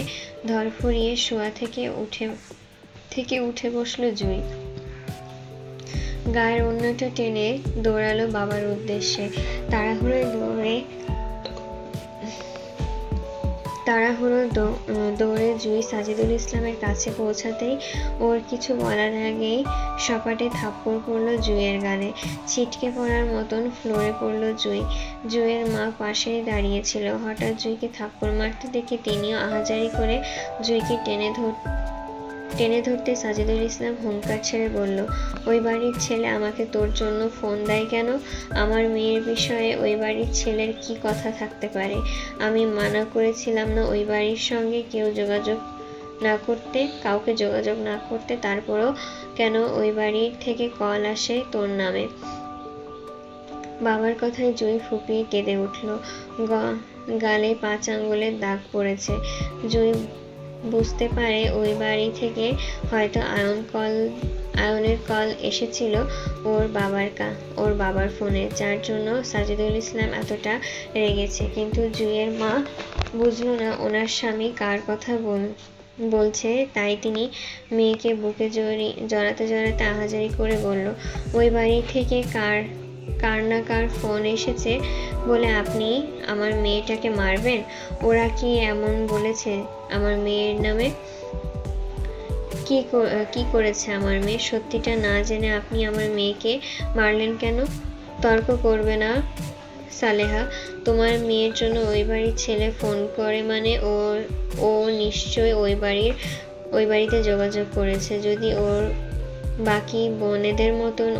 [SPEAKER 1] ধরফড়িয়ে শোয়া থেকে উঠে বসলো জুঁই। গায়ের ওড়নাটা টেনে দৌড়ালো বাবার উদ্দেশ্যে। তাড়াহুড়ো দৌড়ে জুঁই সাজিদুল ইসলামের কাছে পৌঁছাতেই ওর কিছু বলার আগেই সপাটে থাপ্পড় পড়লো জুঁইয়ের গালে। ছিটকে পড়ার মতন ফ্লোরে পড়লো জুঁই। জুঁইয়ের মা পাশেই দাঁড়িয়েছিল। হঠাৎ জুঁইকে থাপ্পড় মারতে দেখে তিনিও আহাজারি করে জুঁইকে টেনে ধরতে সাজিদুল ইসলাম হুঙ্কার ছেড়ে বলল, ওই বাড়ির ছেলে আমাকে তোর জন্য ফোন দেয় কেন? আমার মেয়ের বিষয়ে ওই বাড়ির ছেলের কি কথা থাকতে পারে? আমি মানা করেছিলাম না ওই বাড়ির সঙ্গে কাউকে যোগাযোগ না করতে, তারপরও কেন ওই বাড়ির থেকে কল আসে তোর নামে? বাবার কথায় জুঁই ফুঁপিয়ে কেঁদে উঠল। গালে 5 আঙ্গুলের দাগ পড়েছে। জুঁই বুঝতে পারে ওই বাড়ি থেকে হয়তো আয়নের কল এসেছিল ওর বাবার ফোনে, যার জন্য সাজিদুল ইসলাম এতটা রেগেছে। কিন্তু জুঁইয়ের মা বুঝলো না ওনার স্বামী কার কথা বলছে, তাই তিনি মেয়েকে বুকে জড়াতে আহাজারি করে বলল, ওই বাড়ি থেকে কার না কার ফোন এসেছে বলে আপনি আমার মেয়েটাকে মারবেন? ওরা কি এমন বলেছে আমার মেয়ের নামে? কি করেছে আমার মেয়ে? সত্যিটা না জেনে আপনি আমার মেয়েকে মারলেন কেন? তর্ক করবে না সালেহা। তোমার মেয়ের জন্য ওই বাড়ির ছেলে ফোন করে মানে ও নিশ্চয়ই ওই বাড়িতে যোগাযোগ করেছে। যদি ওর বাকি বোনেদের মতন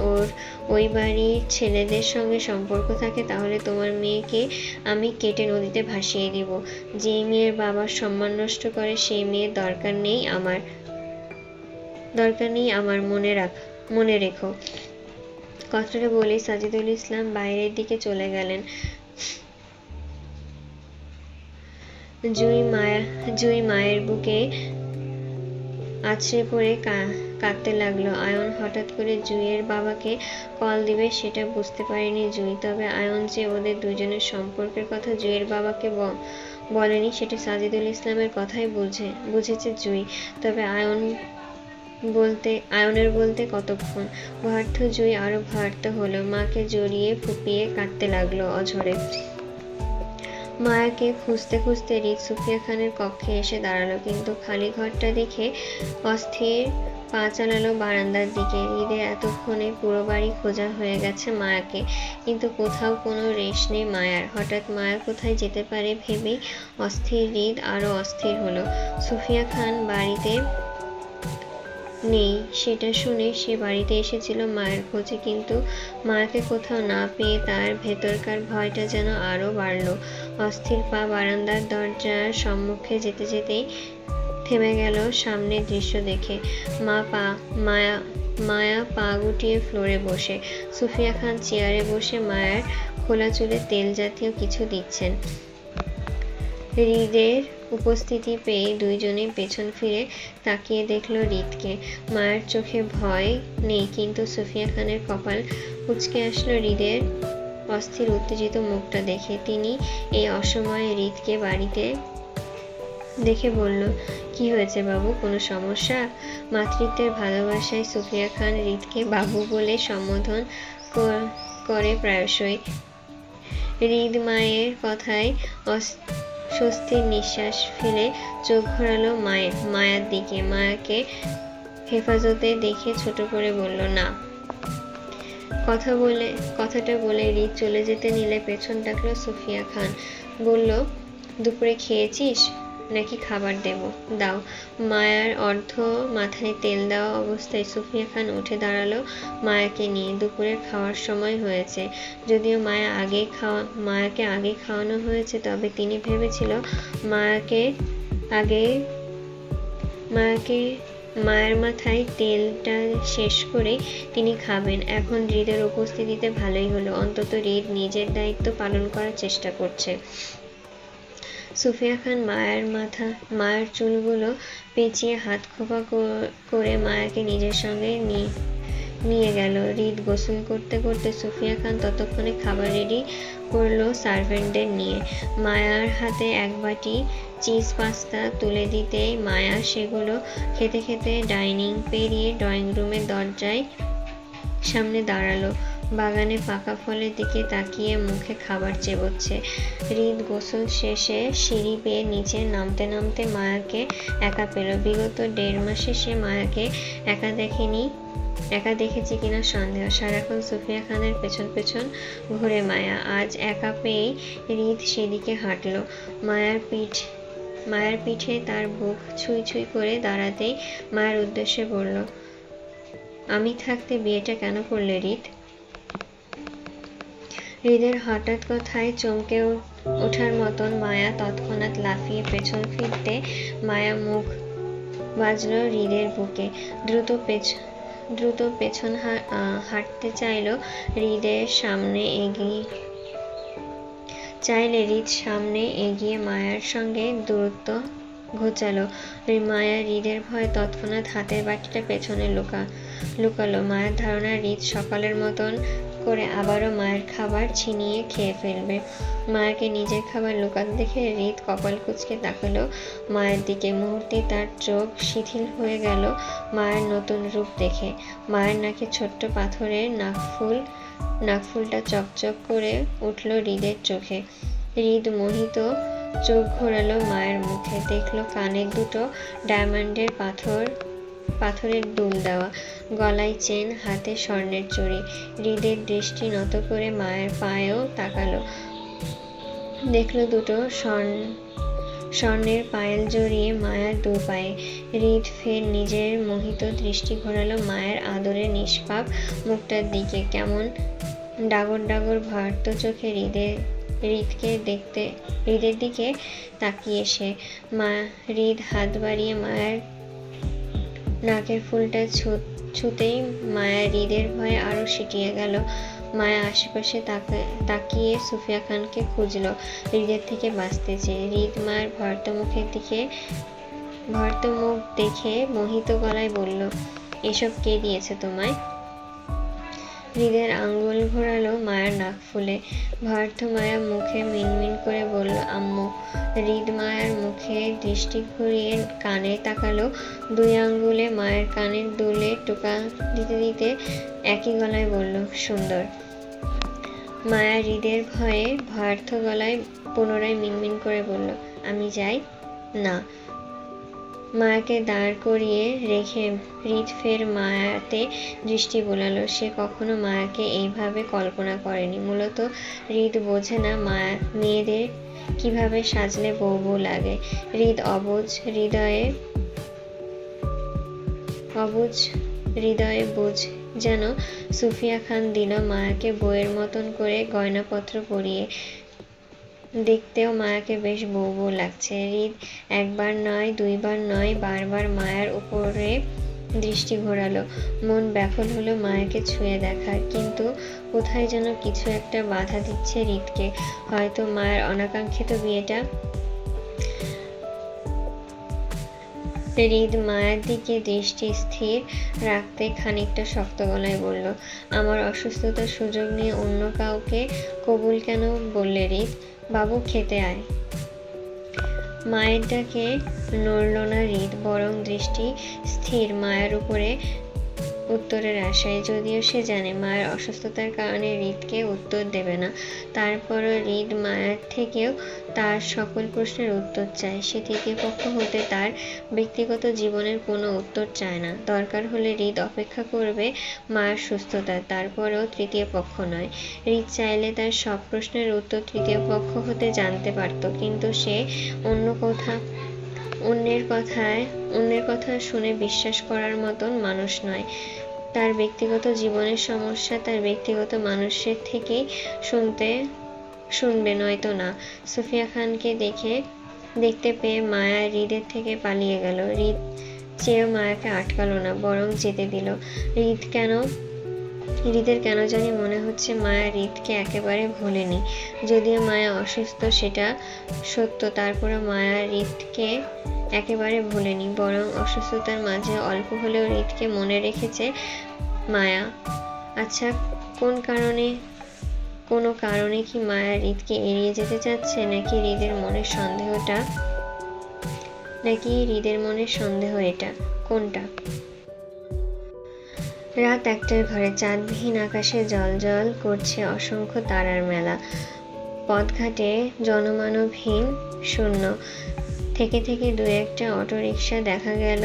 [SPEAKER 1] ওই বাড়ির ছেলেদের সঙ্গে সম্পর্ক থাকে, তাহলে তোমার মেয়েকে আমি কেটে নদীতে ভাসিয়ে দিব। যে মেয়ের বাবার সম্মান নষ্ট করে সেই মেয়ের দরকার নেই আমার, মনে রেখো। কথাটা বলে সাজিদুল ইসলাম বাইরের দিকে চলে গেলেন। জুঁই মায়ের বুকে আছড়ে পড়ে কাঁদতে লাগলো। আয়ন হঠাৎ করে জুঁইয়ের বাবাকে কল দিবে সেটা বুঝতে পারেনি জুঁই। তবে আয়ন যে ওদের দুজনের সম্পর্কের কথা জুঁইয়ের বাবাকে বলেনি সেটা সাজিদুল ইসলামের কথাই বুঝেছে জুঁই। তবে আয়নের বলতে কতক্ষণ? ভার্থ জুঁই আরো ভার্থ হলো। মাকে জড়িয়ে ফুঁপিয়ে কাঁদতে লাগলো অঝরে। মায়াকে খুঁজতে খুঁজতে হৃদ সুফিয়া খানের কক্ষে এসে দাঁড়ালো, কিন্তু খালি ঘরটা দেখে অস্থির পা চালালো বারান্দার দিকে। হৃদের এতক্ষণে পুরো বাড়ি খোঁজা হয়ে গেছে মায়াকে, কিন্তু কোথাও কোনো রেশ নেই মায়ার। হঠাৎ মায়া কোথায় যেতে পারে ভেবেই অস্থির হৃদ আরো অস্থির হলো। সুফিয়া খান বাড়িতে নেই সেটা শুনে সে বাড়িতে এসেছিল মায়ের খোঁজে, কিন্তু মায়াকে কোথাও না পেয়ে তার ভেতরকার ভয়টা যেন আরো বাড়লো। অস্থির পা বারান্দার দরজার সম্মুখে যেতে যেতেই থেমে গেল সামনের দৃশ্য দেখে। মায়া পা গুটিয়ে ফ্লোরে বসে। সুফিয়া খান চেয়ারে বসে মায়ের খোলা চুলে তেল জাতীয় কিছু দিচ্ছেন। হৃদের উপস্থিতি পেয়ে দুইজনে পেছন ফিরে তাকিয়ে দেখলো হৃদকে। মায়ের চোখে ভয় নেই, কিন্তু সুফিয়া খানের কপাল কুঁচকে আসলো হৃদের অস্থির উত্তেজিত মুখটা দেখে। তিনি এই অসময়ে হৃদকে বাড়িতে দেখে বলল, কি হয়েছে বাবু, কোনো সমস্যা? মাতৃত্বের ভালোবাসায় সুফিয়া খান হৃদকে বাবু বলে সম্বোধন করে প্রায়শই। হৃদ মায়ের কথায় স্বস্তির নিঃশ্বাস ফেলে চোখ ঘোরালো মায়ার দিকে। মায়াকে হেফাজতে দেখে ছোট করে বলল, না। কথাটা বলে হৃদ চলে যেতে নিলে পেছন ডাকলো সুফিয়া খান। বলল, দুপুরে খেয়েছিস নাকি খাবার দেব? দাও। মায়ার অর্ধ মাথায় তেল দেওয়া অবস্থায় সুফিয়া খান উঠে দাঁড়ালো মায়াকে নিয়ে। দুপুরের খাওয়ার সময় হয়েছে। যদিও মায়াকে আগে খাওয়ানো হয়েছে, তবে তিনি ভেবেছিল মায়াকে আগে মায়ের মাথায় তেলটা শেষ করে তিনি খাবেন। এখন হৃদের উপস্থিতিতে ভালোই হলো, অন্তত হৃদ নিজের দায়িত্ব পালন করার চেষ্টা করছে। সুফিয়া খান মায়ের চুলগুলো পেঁচিয়ে হাত খোপা করে মায়াকে নিজের সঙ্গে নিয়ে গেল। হৃদ গোসল করতে করতে সুফিয়া খান ততক্ষণে খাবার রেডি করলো সার্ভেন্টদের নিয়ে। মায়ার হাতে এক বাটি চিজ পাস্তা তুলে দিতেই মায়া সেগুলো খেতে খেতে ডাইনিং পেরিয়ে ড্রয়িং রুমের দরজায় সামনে দাঁড়ালো। বাগানে পাকা ফলের দিকে তাকিয়ে মুখে খাবার চেবোচ্ছে। হৃদ গোসল শেষে সিঁড়ি বেয়ে নিচে নামতে নামতে মায়াকে একা পেল। বিগত 1.5 মাসে সে মায়াকে একা দেখেছে কিনা সন্দেহ। সারাক্ষণ সুফিয়া খানের পেছন পেছন ঘুরে মায়া। আজ একা পেয়েই হৃদ সেদিকে হাঁটলো। মায়ের পিঠে তার বুক ছুঁই ছুঁই করে দাঁড়াতেই মায়ের উদ্দেশ্যে বলল, আমি থাকতে বিয়েটা কেন করলে হৃদ? হৃদের হঠাৎ কথায় চমকে ওঠার মতন মায়া তৎক্ষণাৎ লাফিয়ে পেছন ফিরতে মায়া মুখ বাজল হৃদের বুকে। দ্রুত পেছন হাঁটতে চাইলে হৃদ সামনে এগিয়ে মায়ার সঙ্গে দূরত্ব ঘোচালো। মায়া হৃদের ভয়ে তৎক্ষণাৎ হাতের বাটিটা পেছনে লুকালো। মায়ের ধারণা হৃদ সকালের মতন করে আবারও মায়ের খাবার ছিনিয়ে খেয়ে ফেলবে। মায়াকে নিজের খাবার লুকাতে দেখে হৃদ কপাল কুঁচকে তাকালো মায়ের দিকে। মুহূর্তে তার চোখ শিথিল হয়ে গেল মায়ের নতুন রূপ দেখে। মায়ের নাকে ছোট্ট পাথরের নাকফুলটা চকচক করে উঠল হৃদের চোখে। হৃদ মোহিত চোখ ঘোরালো মায়ের মুখে, দেখলো কানের দুটো ডায়মন্ডের পাথরের দুল দেওয়া, গলায় চেন, হাতে স্বর্ণের চুড়ি। হৃদের দৃষ্টি নত করে মায়ের পায়েও তাকালো, দেখলো দুটো স্বর্ণের পায়েল জড়িয়ে মায়ার 2 পায়ে। হৃদ ফের নিজের মোহিত দৃষ্টি ঘোরালো মায়ের আদরের নিষ্পাপ মুখটার দিকে। কেমন ডাগর ডাগর ভয়ার্ত চোখে হৃদের দিকে তাকিয়ে সে। হৃদ হাত বাড়িয়ে মায়ের নাকের ফুলটা ছুঁতেই মায়া হৃদের ভয়ে আরো সিটিয়ে গেল। মায়া আশেপাশে তাকিয়ে সুফিয়া খানকে খুঁজল, হৃদের থেকে বাঁচতে চেয়ে। হৃদ মায়ের ভয়ার্ত মুখ দেখে মোহিত গলায় বলল, এসব কে দিয়েছে তোমায়? হৃদের আঙ্গুল ঘোরালো মায়ের নাক ফুলে। ভয়ার্থ মায়া মুখে মিনমিন করে বলল, আম্মু। হৃদ মায়ের মুখে দৃষ্টি ঘুরিয়ে কানে তাকালো। 2 আঙ্গুলে মায়ের কানের দুলে টোকা দিতে দিতে একই গলায় বলল, সুন্দর। মায়া হৃদের ভয়ে ভয়ার্থ গলায় পুনরায় মিনমিন করে বলল, আমি যাই? না। মায়াকে দাঁড় করিয়ে রেখে হৃদ ফের মায়াতে দৃষ্টি বোলালো। সে কখনো মায়াকে এইভাবে কল্পনা করেনি। মূলত হৃদ বোঝে না মেয়েদের কিভাবে সাজলে বউ লাগে। হৃদ অবুঝ হৃদয়ে বুঝ যেন সুফিয়া খান দিল মায়াকে বউয়ের মতন করে গয়নাপত্র পরিয়ে। দেখতেও মায়াকে বেশ বউ লাগছে। হৃদ 1 বার নয় 2 বার নয়, বারবার মায়ার উপরে দৃষ্টি ঘোরালো। মন ব্যাকুল হলো মায়াকে ছুঁয়ে দেখার, কিন্তু কোথায় যেন কিছু একটা বাধা দিচ্ছে হৃদকে। হয়তো মায়ের অনাকাঙ্ক্ষিত বিয়েটা। হৃদ মায়ের দিকে দৃষ্টি স্থির রাখতে খানিকটা শক্ত গলায় বলল, আমার অসুস্থতার সুযোগ নিয়ে অন্য কাউকে কবুল কেন বললে হৃদ? বাবু, খেতে আয়। মায়ের ডাকে নড়ল না হৃদ, বরং দৃষ্টি স্থির মায়ের উপরে উত্তরের আশায়। যদিও সে জানে মায়ের অসুস্থতার কারণে হৃদকে উত্তর দেবে না, তারপরও হৃদ মায়ের থেকেও তার সকল প্রশ্নের উত্তর চায়। সে তৃতীয় পক্ষ হতে তার ব্যক্তিগত জীবনের কোনো উত্তর চায় না। দরকার হলে হৃদ অপেক্ষা করবে মায়ের সুস্থতার, তারপরেও তৃতীয় পক্ষ নয়। হৃদ চাইলে তার সব প্রশ্নের উত্তর তৃতীয় পক্ষ হতে জানতে পারত, কিন্তু সে অন্যের কথা শুনে বিশ্বাস করার মতন মানুষ নয়। তার ব্যক্তিগত জীবনের সমস্যা তার ব্যক্তিগত মানুষের থেকেই শুনবে, নয়তো না। সুফিয়া খানকে দেখতে পেয়ে মায়া হৃদের থেকে পালিয়ে গেল। চেয়েও মায়াকে আটকালো না, বরং যেতে দিল। হৃদের কেন জানি মনে হচ্ছে মায়া হৃদকে একেবারে ভোলেনি। যদিও মায়া অসুস্থ সেটা সত্য, তারপরে মায়া হৃদকে একেবারে ভোলেনি, বরং অসুস্থতার মাঝে অল্প হলেও হৃদকে মনে রেখেছে মায়া। আচ্ছা, কোনো কারণে কি মায়া হৃদকে এড়িয়ে যেতে চাচ্ছে, নাকি হৃদের মনের সন্দেহ এটা কোনটা? রাত 1টার ঘরে চাঁদবিহীন আকাশে জ্বলজ্বল করছে অসংখ্য তারার মেলা। পথঘাটে জনমানবহীন, শূন্য। থেকে থেকে দু একটা অটোরিকশা দেখা গেল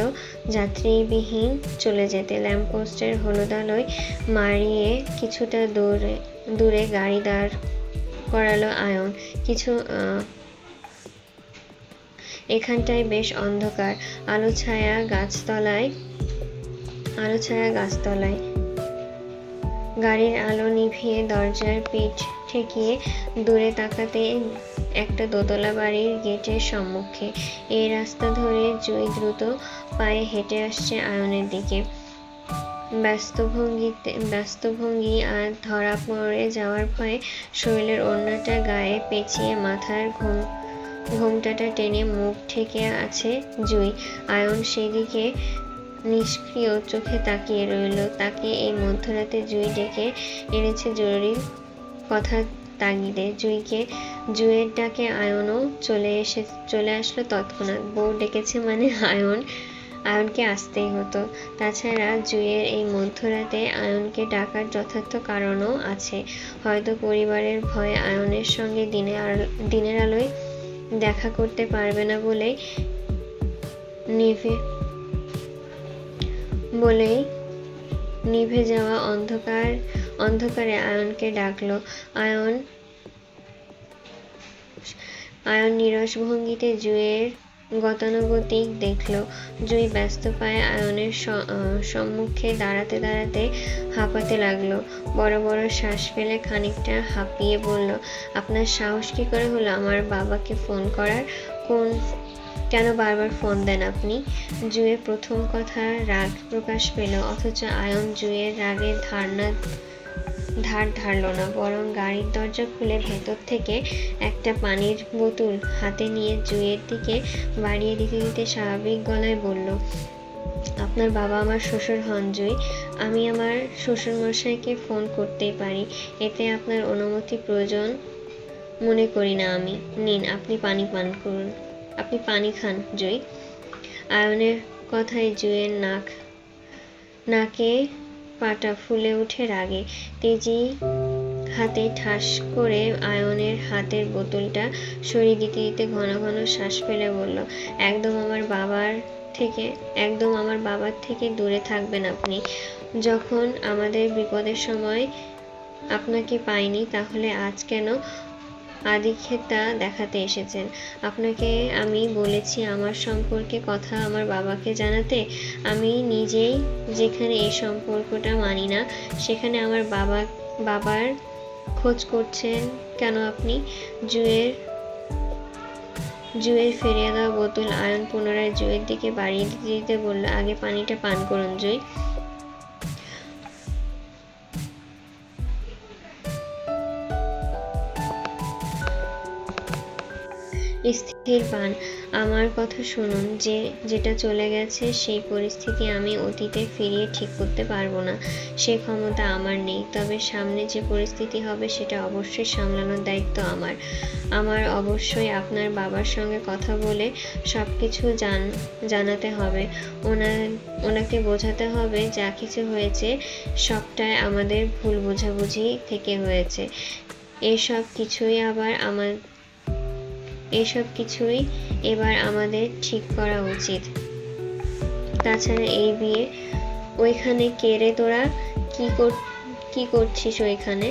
[SPEAKER 1] যাত্রীবিহীন চলে যেতে। ল্যাম্পপোস্টের হলুদ আলোয় মারিয়ে কিছুটা দূরে গাড়ি দাঁড় করালো আয়ন। এখানটায় বেশ অন্ধকার, আলোছায়া গাছতলায়। গাড়ির আলো নিভিয়ে দরজার পিঠ ঠেকিয়ে দূরে তাকাতে একটা দোতলা বাড়ির গেটের সম্মুখে। এই রাস্তা ধরে জুঁই দ্রুত পায়ে হেঁটে আসছে আয়নের দিকে। ব্যস্তভঙ্গি আর ধরা পড়ে যাওয়ার ভয়ে শরীরের ওড়নাটা গায়ে পেঁচিয়ে মাথার ঘোমটাটা টেনে মুখ ঢেকে আছে জুঁই। আয়ন সেদিকে নিষ্ক্রিয় চোখে তাকিয়ে রইল। তাকে এই মধ্যরাতে জুঁই ডেকে এনেছে জরুরি কথা তাগিদে। জুঁইয়ের ডাকে আয়নও চলে আসলো তৎক্ষণাৎ। বউ ডেকেছে মানে আয়নকে আসতেই হতো। তাছাড়া জুঁইয়ের এই মধ্যরাতে আয়নকে ডাকার যথার্থ কারণও আছে। হয়তো পরিবারের ভয়ে আয়নের সঙ্গে দিনের আলোয় দেখা করতে পারবে না বলেই নিভে যাওয়া অন্ধকারে আয়নকে ডাকলো। আয়ন নীরস ভঙ্গিতে জুঁইয়ের গতানুগতিক দেখল। জুঁই ব্যস্ত পায়ে আয়নের সম্মুখে দাঁড়াতে হাঁপাতে লাগলো। বড় বড় শ্বাস ফেলে খানিকটা হাঁপিয়ে বলল, আপনার সাহস কি করে হলো আমার বাবাকে ফোন করার? কেন বারবার ফোন দেন আপনি? জুঁইয়ের প্রথম কথা রাগ প্রকাশ পেল, অথচ আয়ন জুঁইয়ের রাগের ধার ধারল না, বরং গাড়ির দরজা খুলে ভেতর থেকে একটা পানির বোতল হাতে নিয়ে জুঁইয়ের দিকে বাড়িয়ে দিতে স্বাভাবিক গলায় বলল, আপনার বাবা আমার শ্বশুর হন জুঁই। আমি আমার শ্বশুরমশাইকে ফোন করতেই পারি, এতে আপনার অনুমতি প্রয়োজন মনে করি না আমি। নিন, আপনি পানি পান করুন। আপনি পানি খান জুঁই। আয়নের কথায় জুঁইয়ের নাকে পাটা ফুলে উঠে রাগে। তেজি হাতে ঠাস করে আয়নের হাতের বোতলটা সরিয়ে দিতে ঘন ঘন শ্বাস ফেলে বলল, একদম আমার বাবার থেকে দূরে থাকবেন আপনি। যখন আমাদের বিপদের সময় আপনাকে পাইনি, তাহলে আজ কেন আদিক্ষেতা দেখাতে এসেছেন? আপনাকে আমি বলেছি আমার সম্পর্কে কথা আমার বাবাকে জানাতে। আমি নিজেই যেখানে এই সম্পর্কটা মানি না, সেখানে আমার বাবার খোঁজ করছেন কেন আপনি? জুঁইয়ের ফিরিয়ে দেওয়া বোতল আয়ন পুনরায় জুঁইয়ের দিকে বাড়িয়ে দিতে বলল, আগে পানিটা পান করুন জুঁই। স্থির পান। আমার কথা শুনুন, যেটা চলে গেছে সেই পরিস্থিতি আমি অতীতে ফিরিয়ে ঠিক করতে পারবো না, সে ক্ষমতা আমার নেই। তবে সামনে যে পরিস্থিতি হবে সেটা অবশ্যই সামলানোর দায়িত্ব আমার অবশ্যই আপনার বাবার সঙ্গে কথা বলে সবকিছু জানাতে হবে। ওনাকে বোঝাতে হবে যা কিছু হয়েছে সবটাই আমাদের ভুল বোঝাবুঝি থেকে হয়েছে। এসব কিছুই এবার আমাদের ঠিক করা উচিত। তাছাড়া এই বিয়ে ওইখানে কে রে তোরা? কি করছিস ওইখানে?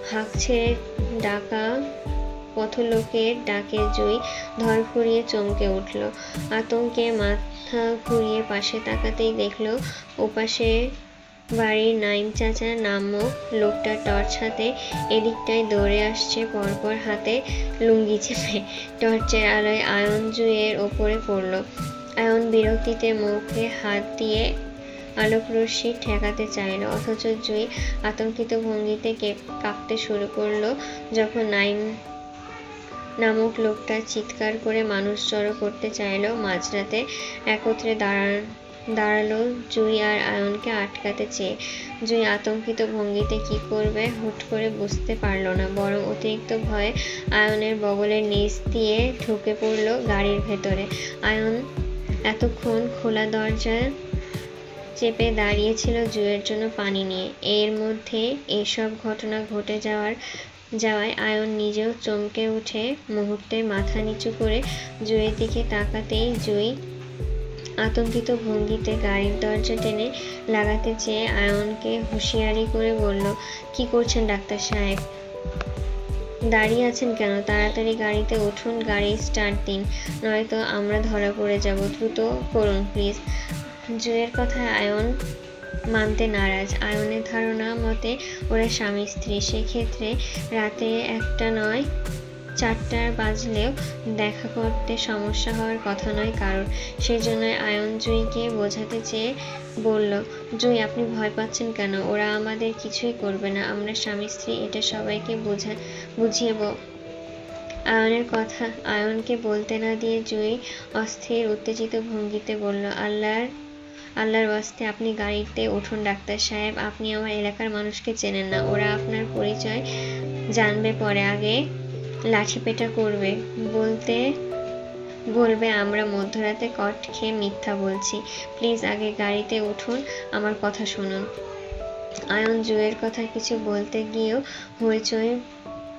[SPEAKER 1] হাঁক ছেড়ে ডাকা পথলোকের ডাকে জুঁই ধরফড়িয়ে চমকে উঠল। আতঙ্কে মাথা ঘুরিয়ে পাশে তাকাতেই দেখল ওপাশে বাড়ির নাইম চাচা নামক লোকটা টর্চ হাতে এদিকটায় দৌড়ে আসছে, পরপর হাতে লুঙ্গি চেপে। টর্চের আলোয় আয়ন জুঁইয়ের ওপরে পড়ল। আয়ন বিরক্তিতে মুখে হাত দিয়ে আলোকরশ্মি ঠেকাতে চাইল, অথচ জুই আতঙ্কিত ভঙ্গিতে কাঁপতে শুরু করলো যখন নাইম নামক লোকটা চিৎকার করে মানুষ জড়ো করতে চাইল। মাঝরাতে একত্রে দাঁড়ালো জুই আর আয়নকে আটকাতে চেয়ে। জুই আতঙ্কিত ভঙ্গিতে কি করবে হুট করে বুঝতে পারল না, বরং অতিরিক্ত ভয়ে আয়নের বগলের নিচ দিয়ে ঢুকে পড়ল গাড়ির ভেতরে। আয়ন এতক্ষণ খোলা দরজা চেপে দাঁড়িয়েছিল জুইয়ের জন্য পানি নিয়ে। এর মধ্যে এসব ঘটনা ঘটে যাওয়ায় আয়ন নিজেও চমকে উঠে মুহূর্তে মাথা নিচু করে জুইয়ের দিকে তাকাতেই জুই আতঙ্কিত ভঙ্গিতে গাড়ির দরজা টেনে লাগাতে চেয়ে আয়নকে হুঁশিয়ারি করে বলল, কি করছেন ডাক্তার সাহেব? দাঁড়িয়ে আছেন কেন? তাড়াতাড়ি গাড়িতে উঠুন, গাড়ি স্টার্ট দিন, নয়তো আমরা ধরা পড়ে যাব। দ্রুত করুন প্লিজ। জুইয়ের কথায় আয়ন মানতে নারাজ। আয়নের ধারণা মতে ওরা স্বামী স্ত্রী, সেক্ষেত্রে রাতে 1টা নয় 4টা বাজলেও দেখা করতে সমস্যা হওয়ার কথা নয় কারোর। সেই জন্যই আয়ন জুইকে বোঝাতে চেয়ে বলল, জুই আপনি ভয় পাচ্ছেন কেন? ওরা আমাদের কিছুই করবে না, আমরা স্বামী স্ত্রী, এটা সবাইকে বুঝিয়ে আয়নের কথা আয়নকে বলতে না দিয়ে জুই অস্থির উত্তেজিত ভঙ্গিতে বলল, আল্লাহর ওয়াস্তে আপনি গাড়িতে উঠুন ডাক্তার সাহেব। আপনি আমার এলাকার মানুষকে চেনেন না, ওরা আপনার পরিচয় জানবে পরে, আগে লাঠিপেটা করবে, বলবে আমরা মধ্যরাতে কট খেয়ে মিথ্যা বলছি। প্লিজ আগে গাড়িতে উঠুন, আমার কথা শুনুন। আয়ন জুইয়ের কথা কিছু বলতে গিয়েও হইচই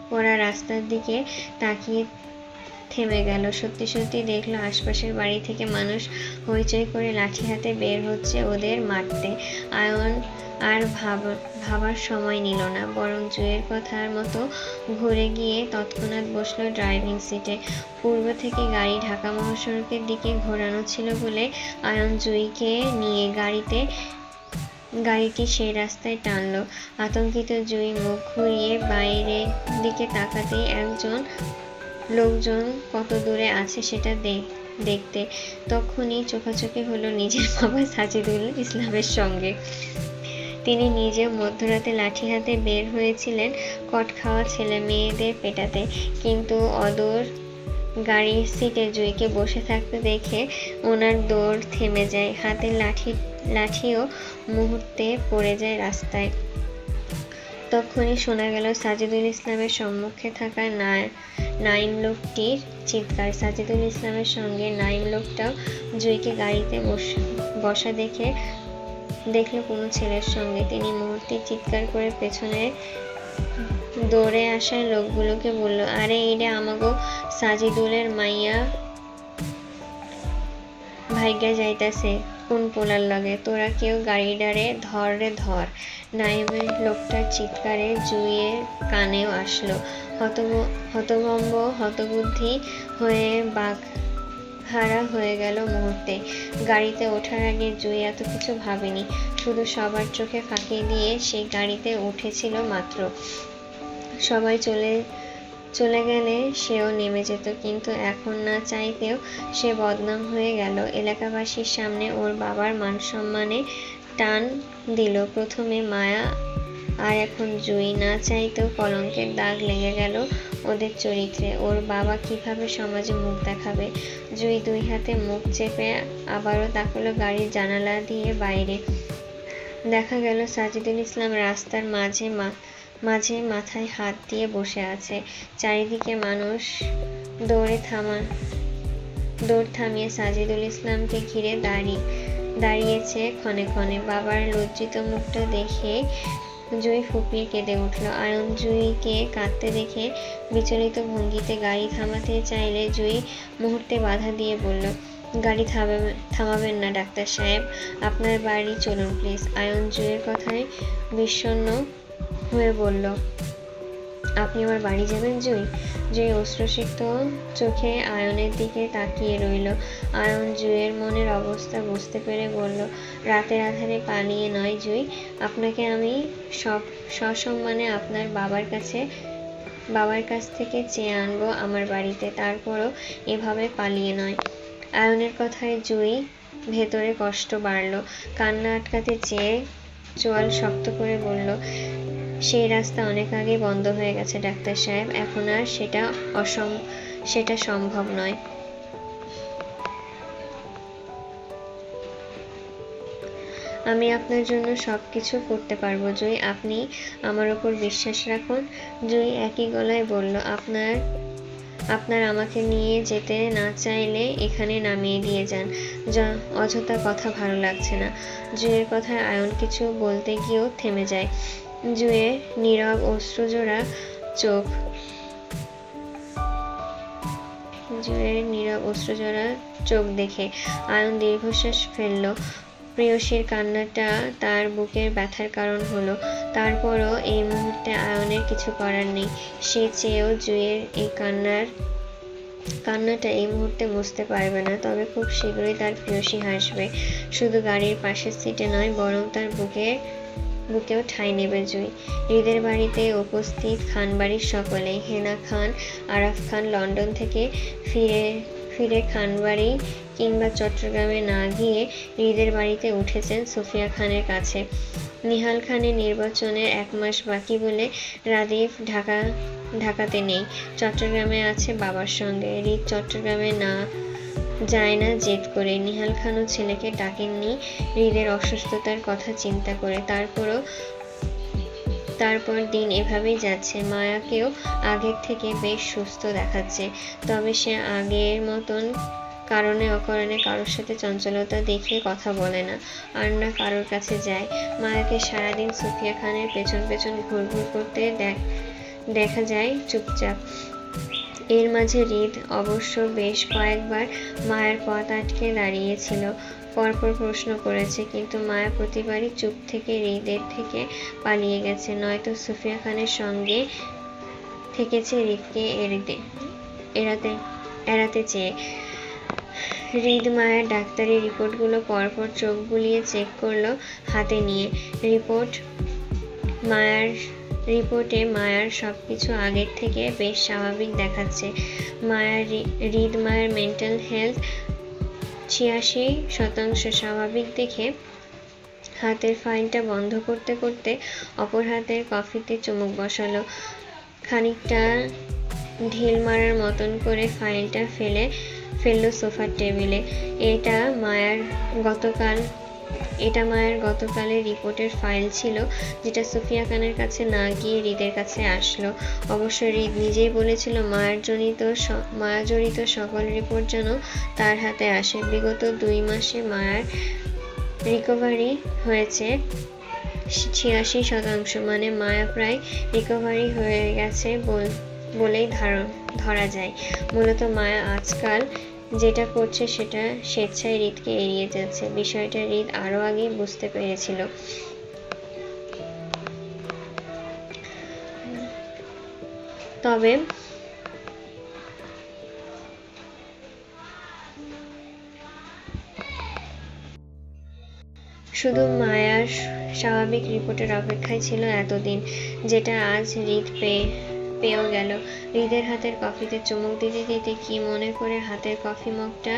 [SPEAKER 1] পড়া রাস্তার দিকে তাকিয়ে থেমে গেল। সত্যি দেখলো আশপাশের বাড়ি থেকে মানুষ হইচই করে লাঠি হাতে বের হচ্ছে ওদের মারতে। আয়ন আর ভাবার সময় নিল না, বরং জুইয়ের কথার মতো ঘুরে গিয়ে তৎক্ষণাৎ বসলো ড্রাইভিং সিটে। পূর্ব থেকে গাড়ি ঢাকা মহাসড়কের দিকে ঘোরানো ছিল বলে আয়ন জুইকে নিয়ে গাড়িটি সেই রাস্তায় টানলো। আতঙ্কিত জুই মুখ ঘুরিয়ে বাইরের দিকে তাকাতেই লোকজন কত দূরে আছে সেটা দেখতে তখনই চোখাচোখি হলো নিজের বাবা সাজিদুল ইসলামের সঙ্গে। তিনি নিজেও মধ্যরাতে লাঠি হাতে বের হয়েছিলেন কট খাওয়া ছেলে মেয়েদের পেটাতে, কিন্তু অদূর গাড়ির সিটে জুইকে বসে থাকতে দেখে ওনার দৌড় থেমে যায়, হাতের লাঠিও মুহূর্তে পড়ে যায় রাস্তায়। তখনই শোনা গেল সাজিদুল ইসলামের সম্মুখে থাকা নাইম লোকটির চিৎকার। সাজিদুল ইসলামের সঙ্গে নাইম লোকটাও জুইকে গাড়িতে বসা দেখলো কোনো ছেলের সঙ্গে। তিনি মুহূর্তে চিৎকার করে পেছনে দৌড়ে আসা লোকগুলোকে বলল, আরে এইটা আমাগো সাজিদুলের মাইয়া ভাইগা যাইতাছে কোন পোলার লগে, তোরা কেউ গাড়িডারে ধর। নাইমের লোকটার চিৎকারে জুইয়ের কানেও আসলো। হতভম্ব হতবুদ্ধি হয়ে বাঘহারা হয়ে গেল মুহূর্তে। গাড়িতে ওঠার আগে জুই এত কিছু ভাবেনি, শুধু সবার চোখে ফাঁকি দিয়ে সেই গাড়িতে উঠেছিল মাত্র। সবাই চলে গেলে সেও নেমে যেত, কিন্তু এখন না চাইতেও সে বদনাম হয়ে গেল। এলাকাবাসীর সামনে ওর বাবার মানসম্মানে টান দিল। প্রথমে মায়া আর এখন জুই। না চাইতেও কলঙ্কের দাগ লেগে গেল ওদের চরিত্রে। ওর বাবা কিভাবে সমাজে মুখ দেখাবে? জুই 2 হাতে মুখ চেপে আবারও তাকালো গাড়ির জানালা দিয়ে বাইরে। দেখা গেল সাজিদুল ইসলাম রাস্তার মাঝে মাথায় হাত দিয়ে বসে আছে। চারিদিকে মানুষ দৌড় থামিয়ে সাজিদুল ইসলামকে ঘিরে দাঁড়িয়েছে ক্ষণে ক্ষণে। বাবার লজ্জিত মুখটা দেখে জুই ফুপিয়ে কেঁদে উঠল। আয়ন জুইকে কাঁদতে দেখে বিচলিত ভঙ্গিতে গাড়ি থামাতে চাইলে জুই মুহূর্তে বাধা দিয়ে বলল, গাড়ি থামাবেন না ডাক্তার সাহেব, আপনার বাড়ি চলুন প্লিজ। আয়ন জুইয়ের কথায় বিষণ্ণ হয়ে বলল, আপনি আমার বাড়ি যাবেন? জুই অশ্রুসিক্ত চোখে আয়নের দিকে তাকিয়ে রইল। আয়ন জুইয়ের মনের অবস্থা বুঝতে পেরে বলল, রাতের আধারে পালিয়ে নয় জুই, আপনাকে আমি সসম্মানে আপনার বাবার কাছ থেকে চেয়ে আনবো আমার বাড়িতে, তারপরও এভাবে পালিয়ে নয়। আয়নের কথায় জুই ভেতরে কষ্ট বাড়ল। কান্না আটকাতে চেয়ে চোয়াল শক্ত করে বলল, সেই রাস্তা অনেক আগেই বন্ধ হয়ে গেছে ডাক্তার সাহেব, এখন আর সেটা সম্ভব নয়। আমি আপনার জন্য সবকিছু করতে পারবো জুই, আপনি আমার ওপর বিশ্বাস রাখুন। জুই একই গলায় বলল, আপনার আমাকে নিয়ে যেতে না চাইলে এখানে নামিয়ে দিয়ে যান, অযথা কথা ভালো লাগছে না। জুইয়ের কথায় আয়ন কিছু বলতে গিয়েও থেমে যায়। জুইয়ের নীরব অশ্রুজোড়া চোখ দেখে আয়ন দীর্ঘশ্বাস ফেলল। প্রেয়সীর কান্নাটা তার বুকের ব্যথার কারণ হলো। তারপরও এই মুহূর্তে আয়নের কিছু করার নেই। সে চেয়েও জুইয়ের এই কান্নাটা এই মুহূর্তে মুছতে পারবে না। তবে খুব শীঘ্রই তার প্রেয়সী হাসবে। শুধু গাড়ির পাশের সিটে নয়, বরং তার বুকেও ঠাঁই নেবে জুই। হৃদের বাড়িতে উপস্থিত খানবাড়ির সকলেই। হেনা খান, আরাফ খান লন্ডন থেকে ফিরে খানবাড়ি কিংবা চট্টগ্রামে না গিয়ে হৃদের বাড়িতে উঠেছেন সুফিয়া খানের কাছে। নিহাল খানের নির্বাচনের 1 মাস বাকি বলে রাদিফ ঢাকাতে নেই, চট্টগ্রামে আছে বাবার সঙ্গে। হৃদ চট্টগ্রামে যায় না জেদ করে। নিহাল খানও ছেলেকে ডাকেননি হৃদের অসুস্থতার কথা চিন্তা করে। তারপর দিন এভাবেই যাচ্ছে। মায়াকেও আগের থেকে বেশ সুস্থ দেখাচ্ছে, তবে সে আগের মতন কারণে অকারণে কারোর সাথে চঞ্চলতা দেখিয়ে কথা বলে না, আর না কারোর কাছে যায়। মায়াকে সারাদিন সুফিয়া খানের পেছন পেছন ঘুরঘুর করতে দেখা যায় চুপচাপ। এর মাঝে হৃদ অবশ্য বেশ কয়েকবার মায়ের পথ আটকে দাঁড়িয়েছিল, পরপর প্রশ্ন করেছে, কিন্তু মায়া প্রতিবারই চুপ থেকে হৃদের থেকে পালিয়ে গেছে, নয়তো সুফিয়া খানের সঙ্গে থেকেছে হৃদকে এড়াতে চেয়ে। হৃদ মায়ের ডাক্তারি রিপোর্টগুলো পরপর চোখ বুলিয়ে চেক করলো হাতে নিয়ে। রিপোর্টে মায়ার সবকিছু আগের থেকে বেশ স্বাভাবিক দেখাচ্ছে। হৃদ মায়ের মেন্টাল হেলথ 86% স্বাভাবিক দেখে হাতের ফাইলটা বন্ধ করতে করতে অপর হাতের কফিতে চুমুক বসালো। খানিকটা ঢিল মারার মতন করে ফাইলটা ফেললো সোফার টেবিলে। এটা মায়ের গতকালের রিপোর্টের ফাইল ছিল, যেটা সুফিয়া খানের কাছে না গিয়ে হৃদের কাছে আসলো। অবশ্য হৃদ নিজেই বলেছিল মায়া জড়িত সকল রিপোর্ট যেন তার হাতে আসে। বিগত 2 মাসে মায়ার রিকভারি হয়েছে 86%, মানে মায়া প্রায় রিকভারি হয়ে গেছে বলেই ধরা যায়। মূলত মায়া আজকাল যেটা করছে সেটা স্বেচ্ছায় হৃদকে এড়িয়ে যাচ্ছে। বিষয়টা হৃদ আরো আগে বুঝতে পেরেছিল। তবে শুধু মায়ার স্বাভাবিক রিপোর্টের অপেক্ষায় ছিল এতদিন, যেটা আজ হৃদ পেয়েও গেল। হৃদের হাতের কফিতে চুমুক দিতে দিতে কি মনে করে হাতের কফি মগটা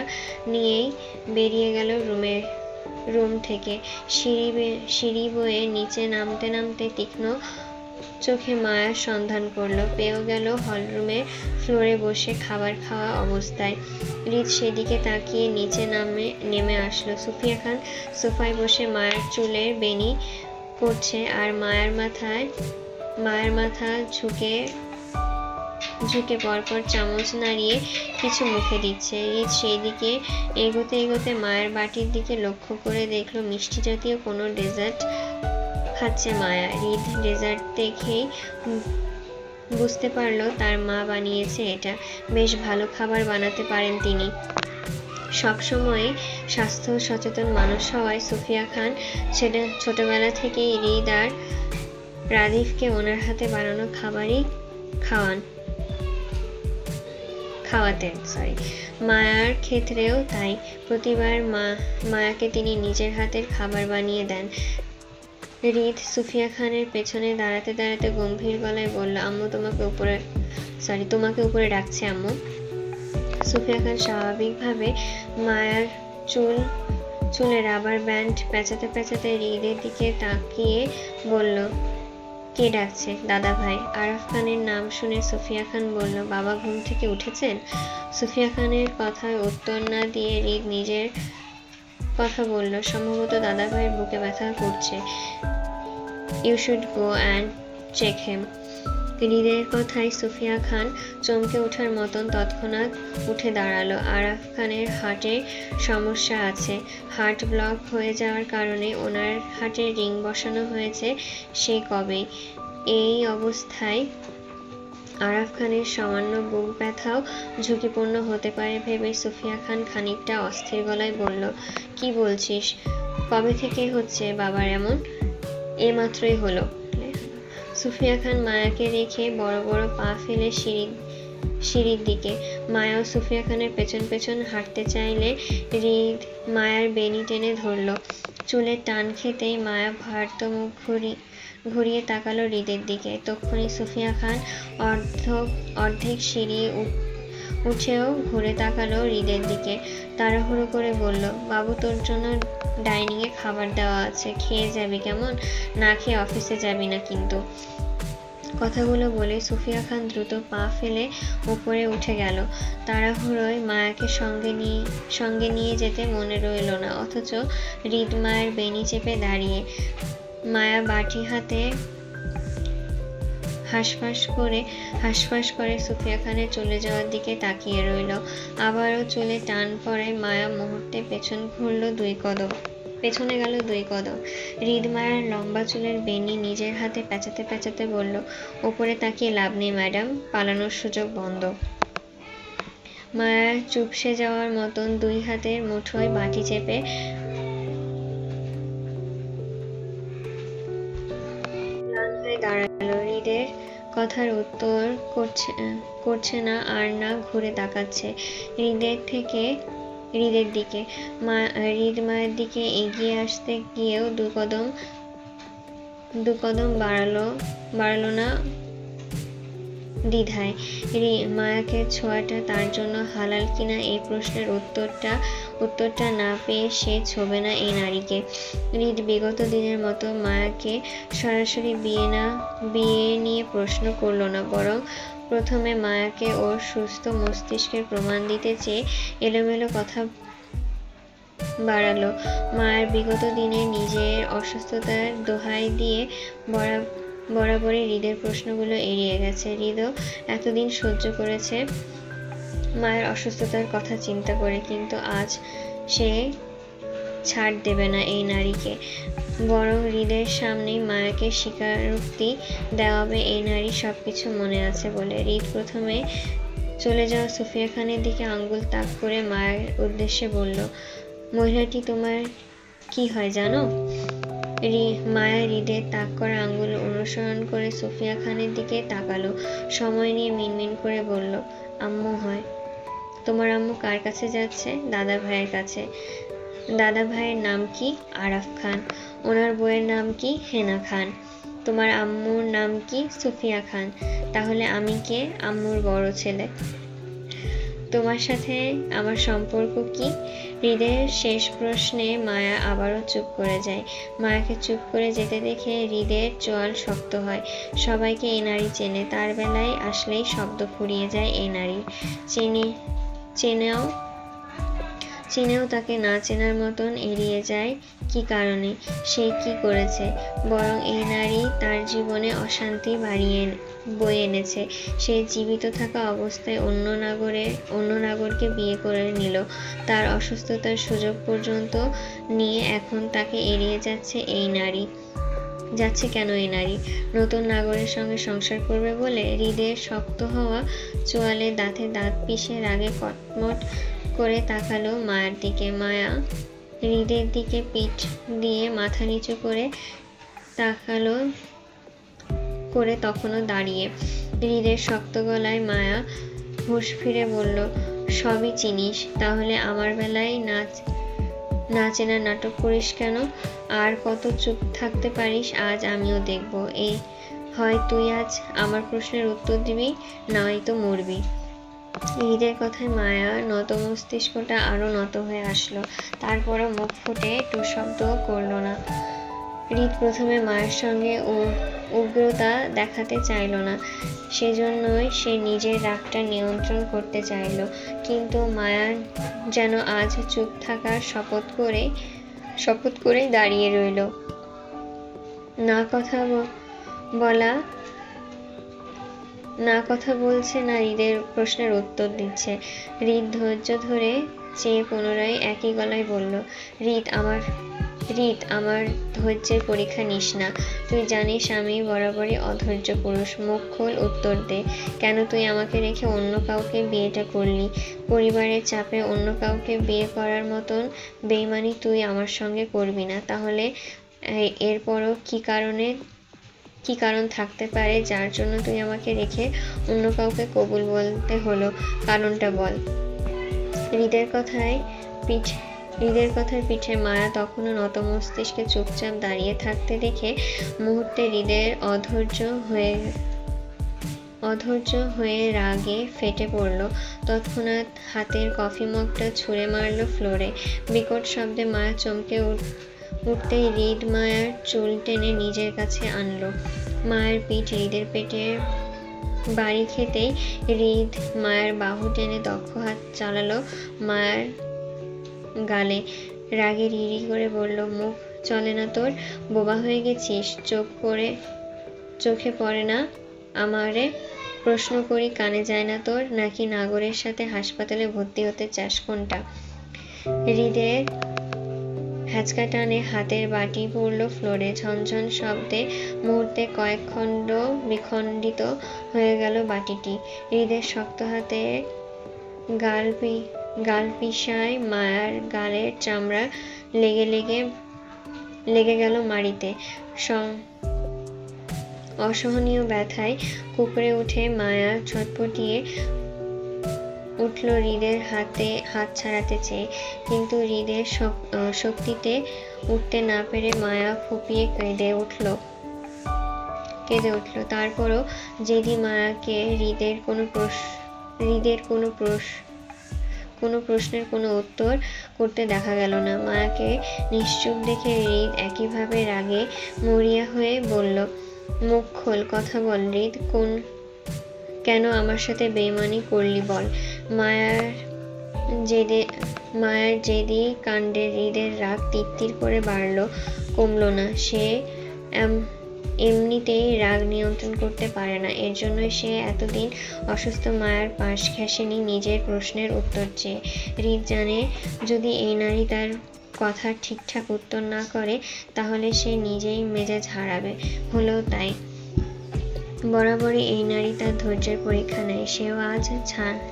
[SPEAKER 1] নিয়েই বেরিয়ে গেল রুম থেকে। সিঁড়ি বয়ে নিচে নামতে নামতে তীক্ষ্ণ চোখে মায়ার সন্ধান করলো। পেয়েও গেল হলরুমে ফ্লোরে বসে খাবার খাওয়া অবস্থায়। হৃদ সেদিকে তাকিয়ে নিচে নেমে আসলো। সুফিয়া খান সোফায় বসে মায়ের চুলের বেনি করছে, আর মায়ের মাথা ঝুঁকে পরপর চামচ নাড়িয়ে কিছু মুখে দিচ্ছে। হৃদ সেই দিকে এগোতে মায়ের বাটির দিকে লক্ষ্য করে দেখলো মিষ্টি জাতীয় কোনো ডেজার্ট খাচ্ছে মায়া। হৃদ ডেজার্ট দেখেই বুঝতে পারলো তার মা বানিয়েছে এটা। বেশ ভালো খাবার বানাতে পারেন তিনি। সবসময় স্বাস্থ্য সচেতন মানুষ হওয়ায় সুফিয়া খান ছোটবেলা থেকেই হৃদ আর রাদিফকে ওনার হাতে বানানো খাবারই খাওয়াতেন। মায়ার ক্ষেত্রেও তাই। প্রতিবার মায়াকে তিনি নিজের হাতের খাবার বানিয়ে দেন। হৃদ সুফিয়া খানের পেছনে দাঁড়াতে দাঁড়াতে গম্ভীর গলায় বলল, আম্মু তোমাকে উপরে ডাকছে আম্মু। সুফিয়া খান স্বাভাবিকভাবে মায়ার চুলে রাবার ব্যান্ড পেঁচাতে পেঁচাতে হৃদের দিকে তাকিয়ে বলল, কে ডাকছে? দাদা ভাই। আরাফ খানের নাম শুনে সুফিয়া খান বলল, বাবা ঘুম থেকে উঠেছেন? সুফিয়া খানের কথায় উত্তর না দিয়ে হৃদ নিজের কথা বলল, সম্ভবত দাদা ভাইয়ের বুকে ব্যথা করছে। You should go and check him. হৃদের কথায় সুফিয়া খান চমকে ওঠার মতন তৎক্ষণাৎ উঠে দাঁড়ালো। আরাফ খানের হার্টের সমস্যা আছে। হার্ট ব্লক হয়ে যাওয়ার কারণে ওনার হার্টে রিং বসানো হয়েছে সে কবেই। এই অবস্থায় আরাফ খানের সামান্য বুক ব্যথাও ঝুঁকিপূর্ণ হতে পারে ভেবে সুফিয়া খান খানিকটা অস্থির গলায় বলল, কি বলছিস? কবে থেকে হচ্ছে বাবার এমন? এইমাত্রই হলো। সুফিয়া খান মায়াকে রেখে বড় বড় পা ফেলে সিঁড়ির দিকে। মায়া ও সুফিয়া খানের পেছন পেছন হাঁটতে চাইলে হৃদ মায়ার বেনি টেনে ধরল। চুলের টান খেতেই মায়া ভারত মুখ ঘুরিয়ে তাকালো হৃদের দিকে। তক্ষুনি সুফিয়া খান অর্ধেক সিঁড়ি উঠেও ঘুরে তাকালো হৃদের দিকে। তাড়াহুড়ো করে বলল, বাবু তোর জন্য ডাইনিংয়ে খাবার দেওয়া আছে, খেয়ে যাবি কেমন? না খেয়ে অফিসে যাবি না কিন্তু। কথাগুলো বলে সুফিয়া খান দ্রুত পা ফেলে উপরে উঠে গেল। তাড়াহুড়োয় মায়াকে সঙ্গে নিয়ে যেতে মনে রইল না, অথচ হৃদ মায়ের বেনি চেপে দাঁড়িয়ে। মায়া বাটি হাতে হাঁসফাঁস করে সুফিয়া খানের চলে যাওয়ার দিকে তাকিয়ে রইল। আবারও চুলে টান পড়ে মায়া মুহূর্তে পেছনে গেল 2 কদম। হৃদ মায়ার লম্বা চুলের বেনি নিজের হাতে পেঁচাতে পেঁচাতে বলল, উপরে তাকিয়ে লাভ নেই ম্যাডাম, পালানোর সুযোগ বন্ধ। মায়া চুপসে যাওয়ার মতন 2 হাতের মুঠোয় বাটি চেপে দাঁড়ালো। হৃদের কথার উত্তর করছে না আর না ঘুরে তাকাচ্ছে হৃদের দিকে। হৃদ মায়ের দিকে এগিয়ে আসতে গিয়েও দু কদম বাড়ালো না দ্বিধায়। মায়াকে ছোঁয়াটা তার জন্য হালাল কিনা এই প্রশ্নের উত্তরটা না পেয়ে সে ছোঁবে না এই নারীকে। হৃদ বিগত দিনের মতো মায়াকে সরাসরি বিয়ে নিয়ে প্রশ্ন করল না, বরং প্রথমে মায়াকে ওর সুস্থ মস্তিষ্কের প্রমাণ দিতে চেয়ে এলোমেলো কথা বাড়ালো। মায়ের বিগত দিনে নিজের অসুস্থতার দোহাই দিয়ে বরাবরই হৃদের প্রশ্নগুলো এড়িয়ে গেছে। হৃদও এতদিন সহ্য করেছে মায়ের অসুস্থতার কথা চিন্তা করে, কিন্তু আজ সে ছাড় দেবে না এই নারীকে। বরং হৃদের সামনেই মায়াকে স্বীকারোক্তি দেওয়াবে এই নারী সবকিছু মনে আছে বলে। হৃদ প্রথমে চলে যাওয়া সুফিয়া খানের দিকে আঙ্গুল তাক করে মায়ের উদ্দেশ্যে বলল, মহিলাটি তোমার কি হয় জানো? মায়া হৃদের তাক করা আঙ্গুল অনুসরণ করে সুফিয়া খানের দিকে তাকালো। সময় নিয়ে মিনমিন করে বলল, আম্মু হয়। তোমার আম্মু কার কাছে যাচ্ছে? দাদা ভাইয়ের কাছে। দাদা ভাইয়ের নাম কি? আরাফ খান। ওনার বউয়ের নাম কি? হেনা খান। তোমার আম্মুর নাম কি? সুফিয়া খান। তাহলে আমি কে? আম্মুর বড় ছেলে। তোমার সাথে আমার সম্পর্ক কি? হৃদের শেষ প্রশ্নে মায়া আবারও চুপ করে যায়। মায়াকে চুপ করে যেতে দেখে হৃদের চোয়াল শক্ত হয়। সবাইকে এই নারী চেনে, তার বেলায় আসলেই শব্দ ফুরিয়ে যায় এই নারী। চেনেও তাকে না চেনার মতন এড়িয়ে যায় কি কারণে? সে কি করেছে? বরং এই নারী তার জীবনে অশান্তি বয়ে এনেছে। সে জীবিত থাকা অবস্থায় অন্য নাগরকে বিয়ে করে নিল। তার অসুস্থতার সুযোগ পর্যন্ত নিয়ে এখন তাকে এড়িয়ে যাচ্ছে কেন এই নারী? নতুন নাগরের সঙ্গে সংসার করবে বলে? হৃদের শক্ত হওয়া চোয়ালে দাঁতে দাঁত পিষে রাগে কটমট করে তাকালো মায়ের দিকে। মায়া হৃদের দিকে পিঠ দিয়ে মাথা নিচু করে তাকালো করে তখনও দাঁড়িয়ে। হৃদের শক্ত গলায় মায়া হুঁশ ফিরে বলল, সবই চিনিস, তাহলে আমার বেলায় না চেনার নাটক করিস কেন? আর কত চুপ থাকতে পারিস? আজ আমিও দেখব। হয় তুই আজ আমার প্রশ্নের উত্তর দিবি, নয়তো মরবি। হৃদের কথায় মায়ার নত মস্তিষ্কটা আরো নত হয়ে আসলো। তারপরও মুখ ফুটে টু শব্দও করলো না। হৃদ প্রথমে মায়ের সঙ্গে উগ্রতা দেখাতে চাইল না, সেজন্যই সে নিজের রাগটা নিয়ন্ত্রণ করতে চাইল। কিন্তু মায়া যেন আজ চুপ থাকার শপথ করে দাঁড়িয়ে রইল। না কথা বলছে, না হৃদের প্রশ্নের উত্তর দিচ্ছে। হৃদ ধৈর্য ধরে চেয়ে পুনরায় একই গলায় বলল, হৃদ আমার ধৈর্যের পরীক্ষা নিস না। তুই জানিস আমি বরাবরই অধৈর্য পুরুষ। মুখ খোল, উত্তর দে। কেন তুই আমাকে রেখে অন্য কাউকে বিয়েটা করলি? পরিবারের চাপে অন্য কাউকে বিয়ে করার মতন বেইমানি তুই আমার সঙ্গে করবি না। তাহলে এরপরও কি কারণ থাকতে পারে যার জন্য তুই আমাকে রেখে অন্য কাউকে কবুল বলতে হলো? কারণটা বল। হৃদের কথার পিঠে মায়া তখনও নত মস্তিষ্কে চুপচাপ দাঁড়িয়ে থাকতে দেখে মুহূর্তে হৃদের অধৈর্য হয়ে রাগে ফেটে পড়ল। তৎক্ষণাৎ হাতের কফি মগটা ছুঁড়ে মারল ফ্লোরে। বিকট শব্দে মায়া চমকে উঠতেই হৃদ মায়ার চুল টেনে নিজের কাছে আনলো। মায়ের পিঠ হৃদের পেটে বাড়ি খেতেই হৃদ মায়ের বাহু টেনে দক্ষ হাত চালালো মায়ের গালে। রাগে রিরি করে বলল, মুখ চলে না তোর? বোবা হয়ে গেছিস? চোখে পড়ে না আমারে? প্রশ্ন করি কানে যায় না তোর? নাকি নাগরের সাথে হাসপাতালে ভর্তি হতে চাস? কোনটা? হৃদের হ্যাচকা টানে হাতের বাটি পড়ল ফ্লোরে। ঝনঝন শব্দে মুহূর্তে কয়েক খণ্ড বিখণ্ডিত হয়ে গেল বাটিটি। হৃদের শক্ত হাতে গাল পিষায় মায়ার গালের চামড়া লেগে গেল মাড়িতে। অসহনীয় ব্যথায় কুঁকড়ে উঠে মায়া ছটফটিয়ে উঠল হৃদের হাত ছাড়াতে চেয়ে। কিন্তু হৃদের শক্তিতে উঠতে না পেরে মায়া ফুঁপিয়ে কেঁদে উঠল। তারপরও যেদি মায়াকে হৃদের কোনো প্রশ্নের কোনো উত্তর করতে দেখা গেল না। মায়াকে নিশ্চুপ দেখে হৃদ একইভাবে রাগে মরিয়া হয়ে বলল, মুখ খোল, কথা বল হৃদ। কেন আমার সাথে বেইমানি করলি বল? মায়ার জেদি কাণ্ডে হৃদের রাগ তিত্তির করে বাড়ল, কমল না। সে এমনিতেই রাগ নিয়ন্ত্রণ করতে পারে না। এর জন্যই সে এতদিন অসুস্থ মায়ার পাশ ঘেঁষেনি নিজের প্রশ্নের উত্তর চেয়ে। হৃদ জানে যদি এই নারী তার কথার ঠিকঠাক উত্তর না করে তাহলে সে নিজেই মেজাজ হারাবে। হলো তাই। বরাবরই এই নারী তার ধৈর্যের পরীক্ষা নেয়। সেও আজ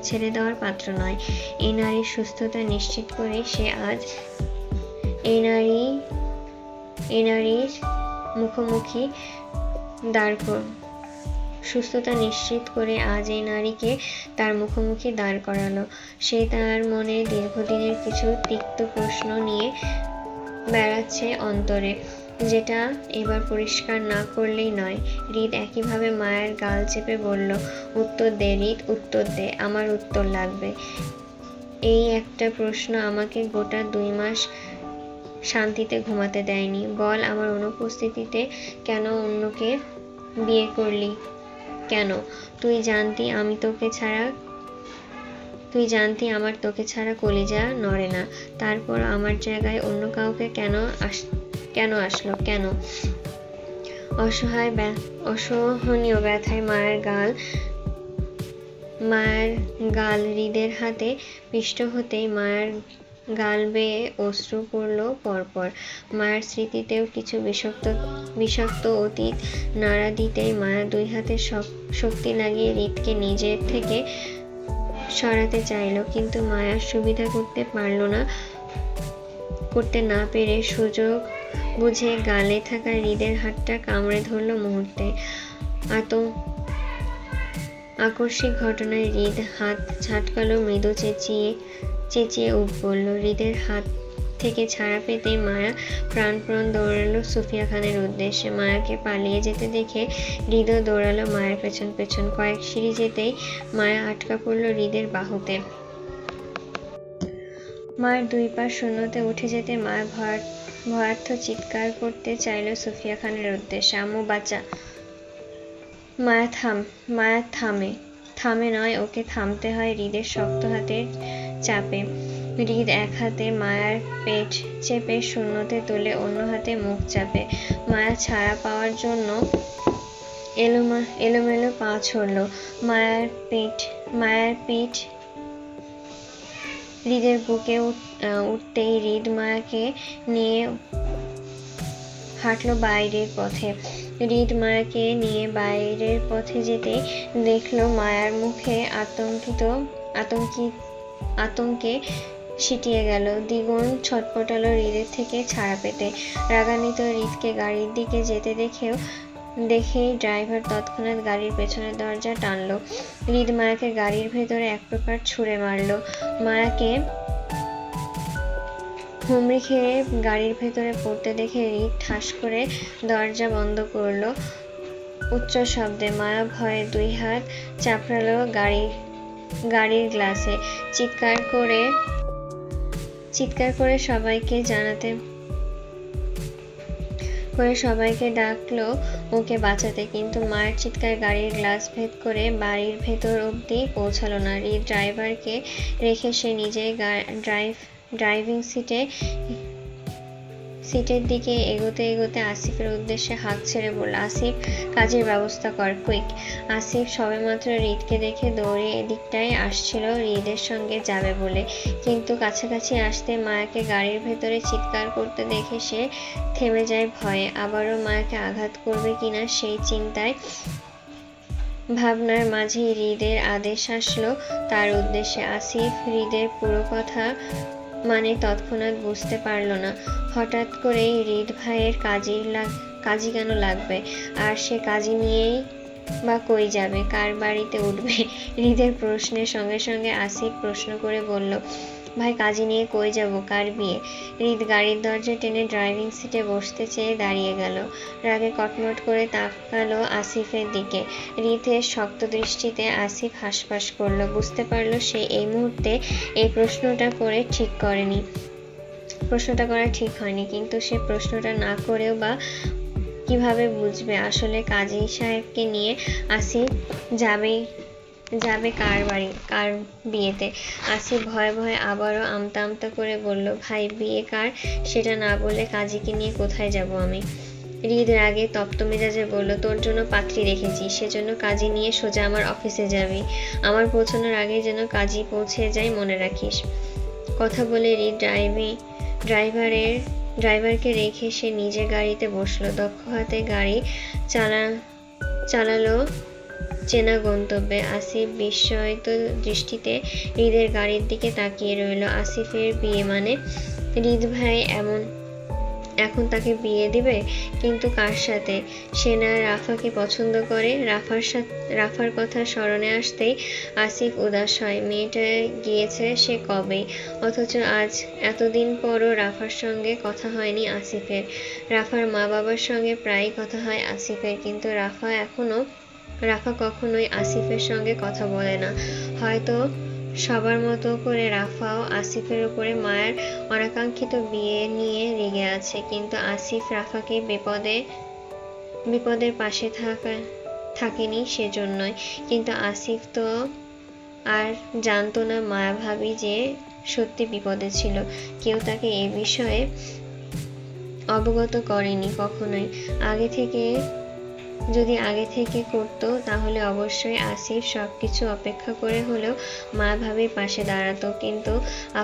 [SPEAKER 1] ছেড়ে দেওয়ার পাত্র নয়। এই নারীর সুস্থতা নিশ্চিত করে সে আজ এই নারীর মুখোমুখি সুস্থতা নিশ্চিত করে আজ এই নারীকে তার মুখোমুখি দাঁড় করালো। সে তার মনে দীর্ঘদিনের কিছু তিক্ত প্রশ্ন নিয়ে বেড়াচ্ছে অন্তরে, যেটা এবার পরিষ্কার না করলেই নয়। হৃদ একইভাবে মায়ের গাল চেপে বলল, উত্তর দে হৃদ, উত্তর দে। আমার উত্তর লাগবে। এই একটা প্রশ্ন আমাকে গোটা 2 মাস শান্তিতে ঘুমাতে দেয়নি। বল, আমার অনুপস্থিতিতে কেন অন্যকে বিয়ে করলি? কেন? তুই জানতি আমার তোকে ছাড়া কলিজা নড়ে না। তারপর আমার জায়গায় অন্য কাউকে কেন আসলো? কেন? অসহনীয় ব্যথায় মায়ের গাল হৃদের হাতে পিষ্ট হতেই মায়ের গাল বেয়ে অশ্রু পড়ল পরপর। মায়ের স্মৃতিতেও কিছু বিষাক্ত অতীত নাড়া দিতেই মায়া 2 হাতে শক্তি লাগিয়ে হৃদকে নিজের থেকে সরাতে চাইল। কিন্তু মায়া সুবিধা করতে না পেরে সুযোগ বুঝে গালে থাকা হৃদের হাতটা কামড়ে ধরল মুহূর্তে। আকস্মিক ঘটনায় হৃদ হাত ঝাটকালো, মৃদু চেঁচিয়ে উঠ পড়ল। হৃদের হাত থেকে ছাড়া পেতেই মায়া প্রাণপণ দৌড়ালো সুফিয়া খানের উদ্দেশ্যে। মায়াকে পালিয়ে যেতে দেখে হৃদও দৌড়ালো মায়ের পেছন পেছন। কয়েক সিঁড়ি যেতেই মায়া আটকা পড়ল হৃদের বাহুতে। মায়ের দুই পা শূন্যতে উঠে যেতে মায়া ভয়ার্থ চিৎকার করতে চাইল সুফিয়া খানের উদ্দেশ্যে, আম্মু বাঁচা। মায়া থামে নয়, ওকে থামতে হয় হৃদের শক্ত হাতের চাপে। হৃদ এক হাতে মায়ার পেট চেপে শূন্যতে তুলে অন্য হাতে মুখ চাপে। মায়া ছাড়া পাওয়ার জন্য এলোমেলো পা ছড়ল। মায়ের পিঠ হৃদের বুকে উঠতেই হৃদ মায়াকে নিয়ে হাঁটলো বাইরের পথে। হৃদ মায়াকে নিয়ে বাইরের পথে যেতে দেখলো মায়ার মুখে আতঙ্কে সিটিয়ে গেল। দ্বিগুণ ছটপটালো হৃদের থেকে ছাড়া পেতে। রাগান্বিত হৃদকে গাড়ির দিকে যেতে দেখেই ড্রাইভার তৎক্ষণাৎ গাড়ির পেছনের দরজা টানলো। হৃদ মায়াকে গাড়ির ভেতরে এক প্রকার ছুঁড়ে মারলো। মায়াকে হুমড়ি খেয়ে গাড়ির ভেতরে পড়তে দেখে হৃদ ঠাস করে দরজা বন্ধ করলো উচ্চ শব্দে। মায়া ভয়ে দুই হাত চাপড়ালো গাড়ির গ্লাসে। চিৎকার করে সবাইকে ডাকলো ওকে বাঁচাতে, কিন্তু মায়ের চিৎকার গাড়ির গ্লাস ভেদ করে বাড়ির ভেতর অব্দি পৌঁছালো না। হৃদ ড্রাইভারকে রেখে সে নিজেই ড্রাইভিং সিটের দিকে এগোতে আসিফের উদ্দেশ্যে হাঁক ছেড়ে বলল, আসিফ, কাজের ব্যবস্থা কর, কুইক। আসিফ সবেমাত্র হৃদকে দেখে দৌড়ে এদিকটায় আসছিল হৃদের সঙ্গে যাবে বলে, কিন্তু কাছাকাছি আসতে মায়াকে গাড়ির ভেতরে চিৎকার করতে দেখে সে থেমে যায় ভয়ে। আবারও মায়াকে আঘাত করবে কিনা সেই ভাবনার মাঝেই হৃদের আদেশ আসলো তার উদ্দেশ্যে। আসিফ হৃদের পুরো কথা তৎক্ষণাৎ বুঝতে পারল না। হঠাৎ করেই হৃদ ভাইয়ের কাজী কেন লাগবে, আর সে কাজী নিয়েই বা কই যাবে, কার বাড়িতে উঠবে? হৃদের প্রশ্নের সঙ্গে সঙ্গে আসিফ প্রশ্ন করে বলল, ভাই, কাজী নিয়ে কই যাব, কার বিয়ে? হৃদ গাড়ির দরজা টেনে ড্রাইভিং সিটে বসতে চেয়ে দাঁড়িয়ে গেল। রাগে কটমট করে তাকালো আসিফের দিকে। হৃদের শক্ত দৃষ্টিতে আসিফ হাসফাস করলো। বুঝতে পারলো সে এই মুহূর্তে এই প্রশ্নটা করা ঠিক হয়নি, কিন্তু সে প্রশ্নটা না করেও বা কিভাবে বুঝবে আসলে কাজী সাহেবকে নিয়ে আসিফ যাবে কার বিয়েতে? আসিফ ভয়ে ভয়ে আবারও আমতা করে বলল, ভাই, বিয়ে কার সেটা না বলে কাজীকে নিয়ে কোথায় যাব আমি? হৃদ রাগে তপ্ত মেজাজে বলল, তোর জন্য পাত্রী রেখেছি, সেজন্য কাজী নিয়ে সোজা আমার অফিসে যাবি। আমার পৌঁছানোর আগে যেন কাজী পৌঁছে যায়, মনে রাখিস। কথা বলে হৃদ ড্রাইভারকে রেখে সে নিজে গাড়িতে বসলো। দক্ষ হাতে গাড়ি চালালো চেনা গন্তব্যে। আসিফ বিস্ময়িত দৃষ্টিতে হৃদের গাড়ির দিকে তাকিয়ে রইল। আসিফের বিয়ে মানে? হৃদ ভাই এখন তাকে বিয়ে দিবে? কিন্তু কার সাথে? সে না রাফাকে পছন্দ করে? রাফার কথা স্মরণে আসতেই আসিফ উদাস হয়। মেয়েটা গিয়েছে সে কবেই, অথচ আজ এতদিন পরও রাফার সঙ্গে কথা হয়নি আসিফের। রাফার মা বাবার সঙ্গে প্রায়ই কথা হয় আসিফের, কিন্তু রাফা কখনোই আসিফের সঙ্গে কথা বলে না। হয়তো সবার মতো করে রাফাও আসিফের উপরে মায়ের অনাকাঙ্ক্ষিত বিয়ে নিয়ে রেগে আছে, কিন্তু আসিফ রাফাকে বিপদের পাশে থাকেনি সেজন্যই। কিন্তু আসিফ তো আর জানতো না মায়া ভাবি যে সত্যি বিপদে ছিল। কেউ তাকে এ বিষয়ে অবগত করেনি কখনোই। যদি আগে থেকে করতো তাহলে অবশ্যই আসিফ সবকিছু অপেক্ষা করে হলেও মা ভাবির পাশে দাঁড়াতো, কিন্তু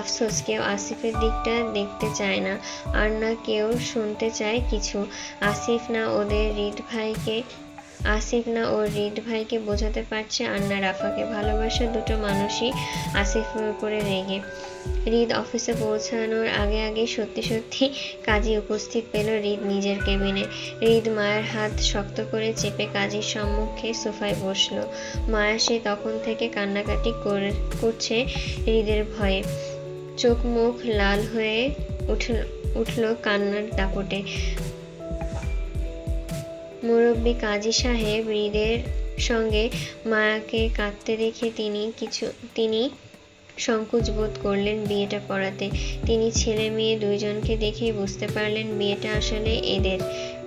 [SPEAKER 1] আফসোস, কেউ আসিফের দিকটা দেখতে চায় না, আর না কেউ শুনতে চায় কিছু। আসিফ না ওর হৃদ ভাইকে বোঝাতে পারছে, আর না রাফাকে। ভালোবাসা দুটো মানুষই আসিফের উপরে রেগে। হৃদ অফিসে পৌঁছানোর আগে সত্যি কাজী উপস্থিত পেল হৃদ নিজের কেবিনে। হৃদ মায়ের হাত শক্ত করে চেপে কাজীর সম্মুখে সোফায় বসলো। মায়া সে তখন থেকে কান্নাকাটি করছে হৃদের ভয়ে। চোখ মুখ লাল হয়ে উঠল কান্নার দাপটে। মুরব্বি কাজী সাহেব হৃদের সঙ্গে মায়াকে কাঁদতে দেখে তিনি সংকোচ বোধ করলেন বিয়েটা পড়াতে। তিনি ছেলে মেয়ে দুইজনকে দেখেই বুঝতে পারলেন বিয়েটা আসলে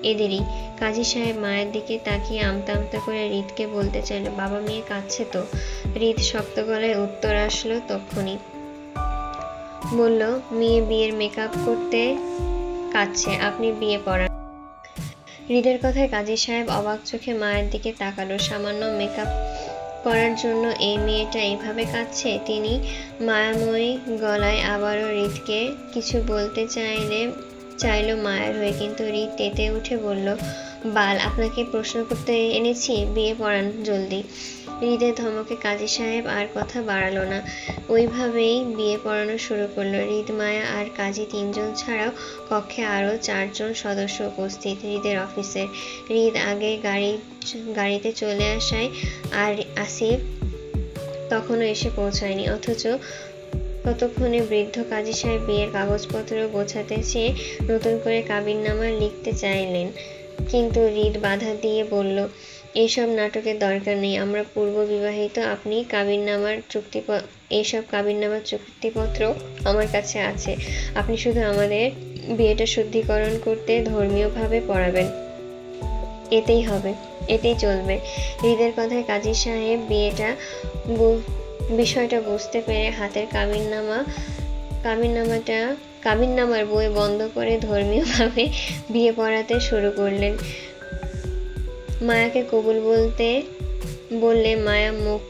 [SPEAKER 1] এদেরই। কাজী সাহেব মায়ের দিকে তাকিয়ে আমতা আমতা করে হৃদকে বলতে চাইল, বাবা মেয়ে কাঁদছে তো। হৃদ শক্ত গলায় উত্তর আসলো তক্ষুনি, বলল, মেয়ে বিয়ের মেকআপ করতে কাঁদছে, আপনি বিয়ে পড়ান। হৃদের কথায় কাজী সাহেব অবাক চোখে মায়ের দিকে তাকালো। সামান্য মেকআপ করার জন্য এই মেয়েটা এইভাবে কাঁদছে? তিনি মায়াময়ী গলায় আবারও হৃদকে কিছু বলতে চাইল মায়ের হয়ে, কিন্তু হৃদ তেতে উঠে বলল, বাল, আপনাকে প্রশ্ন করতে এনেছি, বিয়ে পড়ান জলদি। হৃদের ধমকে কাজী সাহেব আর কথা বাড়ালো না, ওইভাবেই বিয়ে পড়ানো শুরু করলো। হৃদ, মায়া আর কাজী তিনজন ছাড়াও কক্ষে আরো 4 জন সদস্য উপস্থিত হৃদের অফিসের। হৃদ আগে গাড়িতে চলে আসায় আর আসিফ তখনও এসে পৌঁছায়নি, অথচ ততক্ষণে বৃদ্ধ কাজী সাহেব বিয়ের কাগজপত্র গোছাতে চেয়ে নতুন করে কাবিননামা লিখতে চাইলেন, কিন্তু হৃদ বাধা দিয়ে বলল, এইসব নাটকের দরকার নেই, আমরা পূর্ব বিবাহিত, আপনি এইসব কাবিননামার চুক্তিপত্র আমার কাছে আছে, আপনি শুধু আমাদের বিয়েটা শুদ্ধিকরণ করতে ধর্মীয়ভাবে পড়াবেন, এতেই হবে, এতেই চলবে। হৃদের কথায় কাজী সাহেব বিষয়টা বুঝতে পেরে হাতের কাবিননামার বই বন্ধ করে ধর্মীয়ভাবে বিয়ে পড়াতে শুরু করলেন। মায়াকে কবুল বললে মায়া মুখ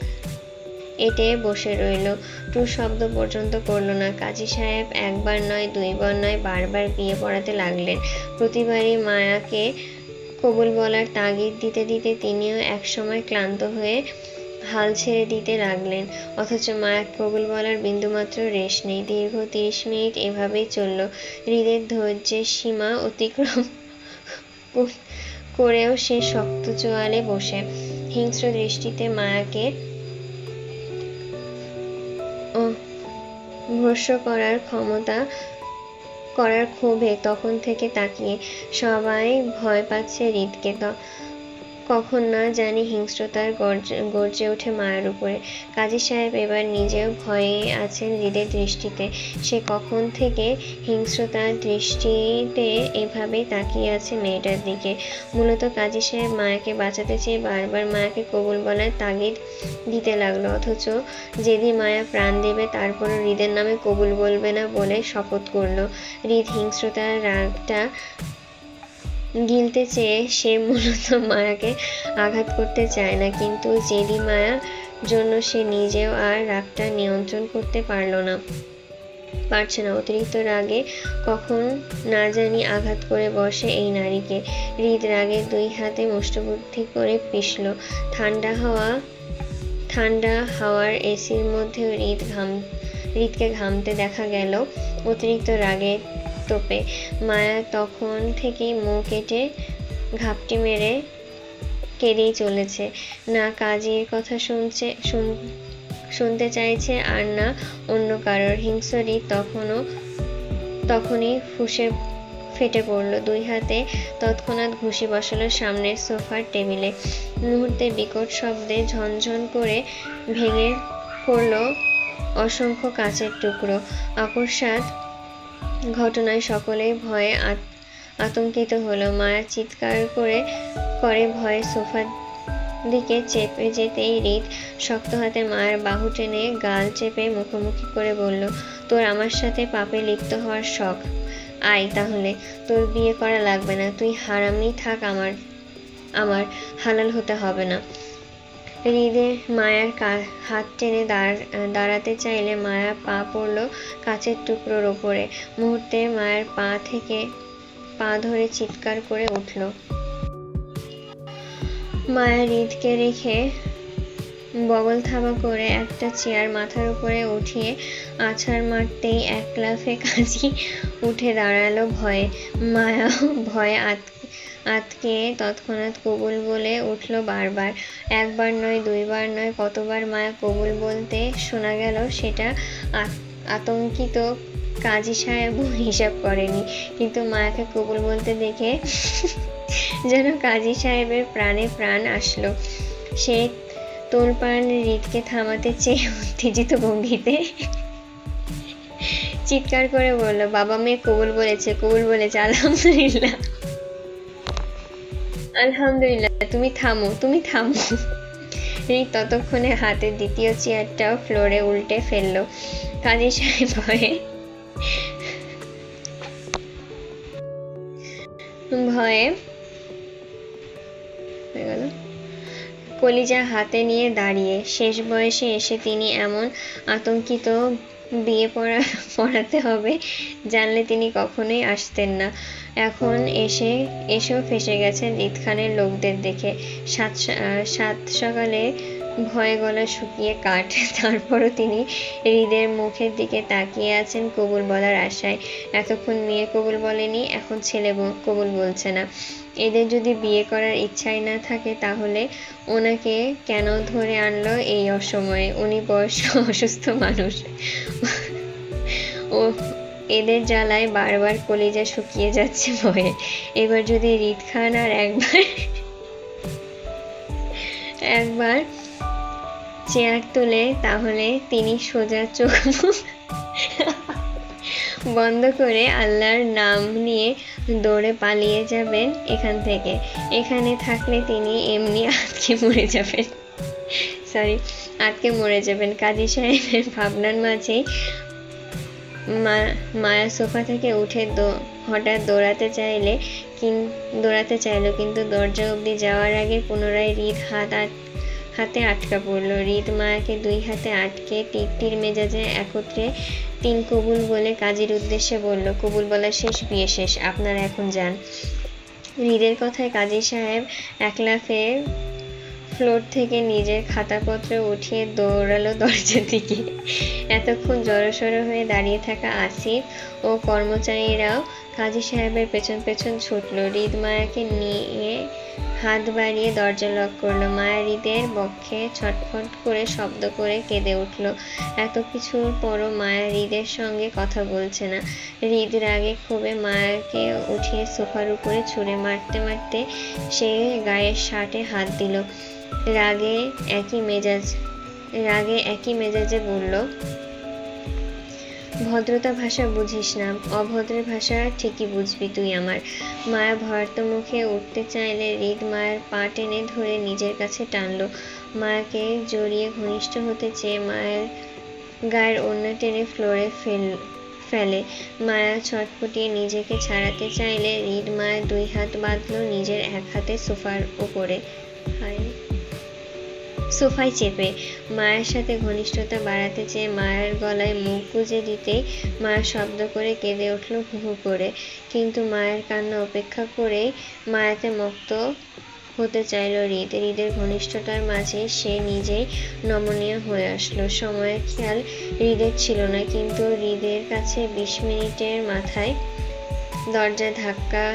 [SPEAKER 1] এঁটে বসে রইল, টু শব্দ পর্যন্ত করল না। কাজী সাহেব একবার নয়, দুইবার নয়, বারবার বিয়ে পড়াতে লাগলেন। প্রতিবারই মায়াকে কবুল বলার তাগিদ দিতে দিতে তিনিও একসময় ক্লান্ত হয়ে হাল ছেড়ে দিতে লাগলেন, অথচ মায়া কবুল বলার বিন্দুমাত্র রেশ নেই। দীর্ঘ 30 মিনিট এভাবেই চলল। হৃদের ধৈর্যের সীমা অতিক্রম করেও সে শক্ত চোয়ালে বসে হিংস্র দৃষ্টিতে মায়াকে ভস্ম করার ক্ষোভে তখন থেকে তাকিয়ে। সবাই ভয় পাচ্ছে হৃদকে, কখন না জানি হিংস্রতার গর্জে ওঠে মায়ের উপরে। কাজী সাহেব এবার নিজেও ভয়ে আছেন হৃদের দৃষ্টিতে। সে কখন থেকে হিংস্রতার দৃষ্টিতে এভাবেই তাকিয়ে আছে মেয়েটার দিকে। মূলত কাজী সাহেব মায়াকে বাঁচাতে চেয়ে বারবার মায়াকে কবুল বলার তাগিদ দিতে লাগলো, অথচ যেদিন মায়া প্রাণ দেবে তারপরও হৃদের নামে কবুল বলবে না বলে শপথ করলো। হৃদ হিংস্রতার রাগটা গিলতে চেয়ে সে মূলত মায়াকে আঘাত করতে চায় না, কিন্তু জেদি মায়ার জন্য সে নিজেও আর রাগটা নিয়ন্ত্রণ করতে পারছে না। অতিরিক্ত রাগে কখন না জানি আঘাত করে বসে এই নারীকে। হৃদ রাগে 2 হাতে মুষ্টবুদ্ধি করে পিষল। ঠান্ডা হাওয়ার এসির মধ্যেও হৃদকে ঘামতে দেখা গেল অতিরিক্ত রাগের তোপে। মায়া তখন থেকেই মুখ এঁটে ঘাপটি মেরে কেঁদেই চলেছে, না কাজীর কথা শুনতে চাইছে আর না অন্য কারোর। হিংস্র হৃদ তখনই ফুঁসে ফেটে পড়ল। 2 হাতে তৎক্ষণাৎ ঘুষি বসালো সামনের সোফার টেবিলে। মুহূর্তে বিকট শব্দে ঝনঝন করে ভেঙে পড়ল অসংখ্য কাচের টুকরো। অকস্মাৎ ঘটনায় সকলেই ভয়ে আতঙ্কিত হলো। মায়া চিৎকার করে ভয়ে সোফার দিকে চেপে যেতেই হৃদ শক্ত হাতে মায়ের বাহু টেনে গাল চেপে মুখোমুখি করে বলল, তোর আমার সাথে পাপে লিপ্ত হওয়ার শখ? আয় তাহলে, তোর বিয়ে করা লাগবে না, তুই হারামি থাক, আমার হালাল হতে হবে না। হৃদের মায়ার হাত টেনে দাঁড়াতে চাইলে মায়া পা পড়ল কাচের টুকরোর ওপরে। মুহূর্তে মায়ের পা ধরে চিৎকার করে উঠল। মায়া হৃদকে রেখে বগল থাবা করে একটা চেয়ার মাথার উপরে উঠিয়ে আছাড় মারতেই এক লাফে কাজী উঠে দাঁড়ালো ভয়ে। মায়াও ভয়ে আতকে তৎক্ষণাৎ কবুল বলে উঠল বারবার। একবার নয়, 2 বার নয়, কতবার মায়া কবুল বলতে শোনা গেল সেটা আতঙ্কিত কাজী সাহেবও হিসাব করেনি, কিন্তু মায়াকে কবুল বলতে দেখে যেন কাজী সাহেবের প্রাণে প্রাণ আসলো। সে তোলপাড় হৃদকে থামাতে চেয়ে উত্তেজিত ভঙ্গিতে চিৎকার করে বলল, বাবা মেয়ে কবুল বলেছে, কবুল বলেছে, আলহামদুলিল্লাহ, আলহামদুলিল্লাহ, তুমি থামো, তুমি থামো। হৃদ ততক্ষণে হাতের দ্বিতীয় চেয়ারটাও ফ্লোরে উল্টে ফেললো। কাজী সাহেব ভয়ে কলিজা হাতে নিয়ে দাঁড়িয়ে। শেষ বয়সে এসে তিনি এমন আতঙ্কিত, বিয়ে পড়াতে হবে জানলে তিনি কখনোই আসতেন না। এখন এসেও ফেঁসে গেছেন হৃদ খানের লোকদের দেখে। সাত সকালে ভয়ে গলা শুকিয়ে কাঠ। তারপরও তিনি হৃদের মুখের দিকে তাকিয়ে আছেন কবুল বলার আশায়। এতক্ষণ মেয়ে কবুল বলেনি, এখন ছেলে কবুল বলছে না। এদের যদি বিয়ে করার ইচ্ছাই না থাকে তাহলে ওনাকে কেন ধরে আনলো এই অসময়ে? উনি বয়স্ক অসুস্থ মানুষ। ও এদের জ্বালায় বারবার কলিজা শুকিয়ে যাচ্ছে ভয়ে। এবার যদি হৃদ খান আর একবার চেয়ার তোলে তাহলে তিনি সোজা চোখ বন্ধ করে আল্লাহর নাম নিয়ে দৌড়ে পালিয়ে যাবেন এখান থেকে। এখানে থাকলে তিনি এমনি আটকে মরে যাবেন। কাজী সাহেবের ভাবনার মাঝেই মায়া সোফা থেকে উঠে হঠাৎ দৌড়াতে চাইলো, কিন্তু দরজা অবধি যাওয়ার আগে পুনরায় হৃদ হাতে আটকা পড়লো। হৃদ মায়াকে দুই হাতে আটকে টিকটির মেজাজে একত্রে 3 কবুল বলে কাজীর উদ্দেশ্যে বলল, কবুল বলা শেষ, বিয়ে শেষ, আপনারা এখন যান। হৃদের কথায় কাজী সাহেব এক লাফে ফ্লোর থেকে নিজের খাতাপত্র উঠিয়ে দৌড়ালো দরজার দিকে। এতক্ষণ জড়সড় হয়ে দাঁড়িয়ে থাকা আসিফ ও কর্মচারীরাও কাজী সাহেবের পেছন পেছন ছুটলো। হৃদ মায়াকে নিয়ে হাত বাড়িয়ে দরজা লক করলো। মায়া হৃদের বক্ষে ছটফট করে শব্দ করে কেঁদে উঠল। এত কিছুর পরও মায়া হৃদের সঙ্গে কথা বলছে না। হৃদ রাগে ক্ষোভে মায়াকে উঠিয়ে সোফার উপরে ছুঁড়ে মারতে সে গায়ের শার্টে হাত দিল। রাগে একই মেজাজে বলল, ভদ্রতা ভাষা বুঝিস না, অভদ্রের ভাষা ঠিকই বুঝবি তুই আমার। মায়া ভয়ার্ত মুখে উঠতে চাইলে হৃদ মায়ের পা টেনে ধরে নিজের কাছে টানলো। মায়াকে জড়িয়ে ঘনিষ্ঠ হতে চেয়ে মায়ের গায়ের ওড়না টেনে ফ্লোরে ফেলে। মায়া ছটফটিয়ে নিজেকে ছাড়াতে চাইলে হৃদ মায়ের 2 হাত বাঁধলো নিজের এক হাতে সোফায় চেপে। মায়ের সাথে ঘনিষ্ঠতা বাড়াতে চেয়ে মায়ের গলায় মুখ গুজে দিতেই মায়া শব্দ করে কেঁদে উঠল হু হু করে। কিন্তু মায়ের কান্না উপেক্ষা করেই মায়াতে মত্ত হতে চাইল হৃদ। হৃদের ঘনিষ্ঠতার মাঝে সে নিজেই নমনীয় হয়ে আসলো। সময়ের খেয়াল হৃদের ছিল না, কিন্তু হৃদের কাছে 20 মিনিটের মাথায় দরজা ধাক্কা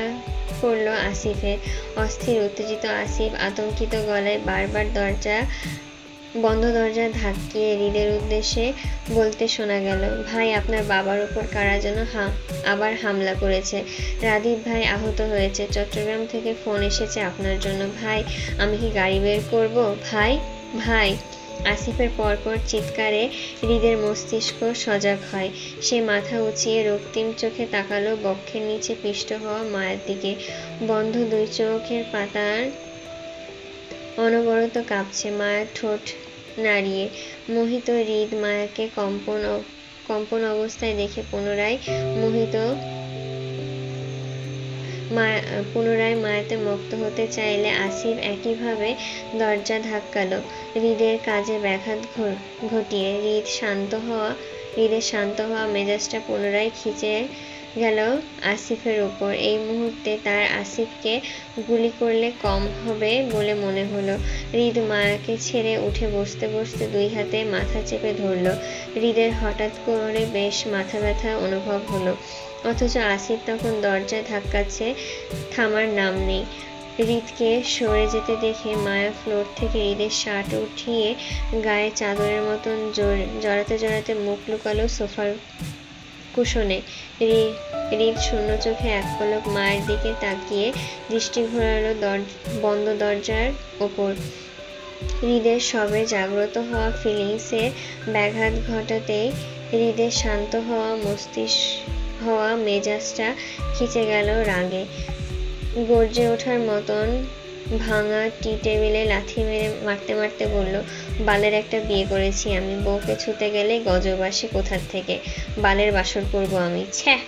[SPEAKER 1] পড়ল আসিফের। অস্থির উত্তেজিত আসিফ আতঙ্কিত গলায় বারবার বন্ধ দরজা ধাক্কিয়ে হৃদের উদ্দেশ্যে বলতে শোনা গেল, ভাই, আপনার বাবার উপর কারা যেন আবার হামলা করেছে। রাদীপ ভাই আহত হয়েছে। চট্টগ্রাম থেকে ফোন এসেছে আপনার জন্য। ভাই, আমি কি গাড়ি বের করব? ভাই। আসিফের পরপর চিৎকারে হৃদের মস্তিষ্ক সজাগ হয়। সে মাথা উঁচিয়ে রক্তিম চোখে তাকালো বক্ষের নিচে পিষ্ট হওয়া মায়ের দিকে। বন্ধ 2 চোখের পাতার অনবরত কাঁপছে। মায়ের ঠোঁট নাড়িয়ে মোহিত হৃদ মায়াকে কম্পন অবস্থায় দেখে পুনরায় মায়াতে মুক্ত হতে চাইলে আসিফ একইভাবে দরজা ধাক্কালো, হৃদের কাজে ব্যাঘাত ঘটিয়ে। হৃদের শান্ত হওয়া মেজাজটা পুনরায় খিচে গেল আসিফের উপর। এই মুহূর্তে তার আসিফকে গুলি করলে কম হবে বলে মনে হলো। হৃদ মায়াকে ছেড়ে উঠে বসতে 2 হাতে মাথা চেপে ধরল। হৃদের হঠাৎ করে বেশ মাথা ব্যথা অনুভব হলো, অথচ আসিফ তখন দরজা ধাক্কাচ্ছে, থামার নাম নেই। হৃদকে সরে যেতে দেখে মায়া ফ্লোর থেকে হৃদের শার্ট উঠিয়ে গায়ে চাদরের মতন জড়াতে মুখ লুকালো সোফার কুশনে। হৃদ শূন্য চোখে এক পলক মায়ের দিকে তাকিয়ে দৃষ্টি ঘোরালো বন্ধ দরজার ওপর। হৃদের সবে জাগ্রত হওয়া ফিলিংসে ব্যাঘাত ঘটাতেই হৃদের শান্ত হওয়া মেজাজটা খিচে গেল রাগে। গর্জে ওঠার মতন ভাঙা টি টেবিলে লাথি মেরে মারতে মারতে বলল, বালের একটা বিয়ে করেছি আমি, বউকে ছুতে গেলে গজব আসে কোথার থেকে, বালের বাসর করবো আমি, ছ্যাঃ।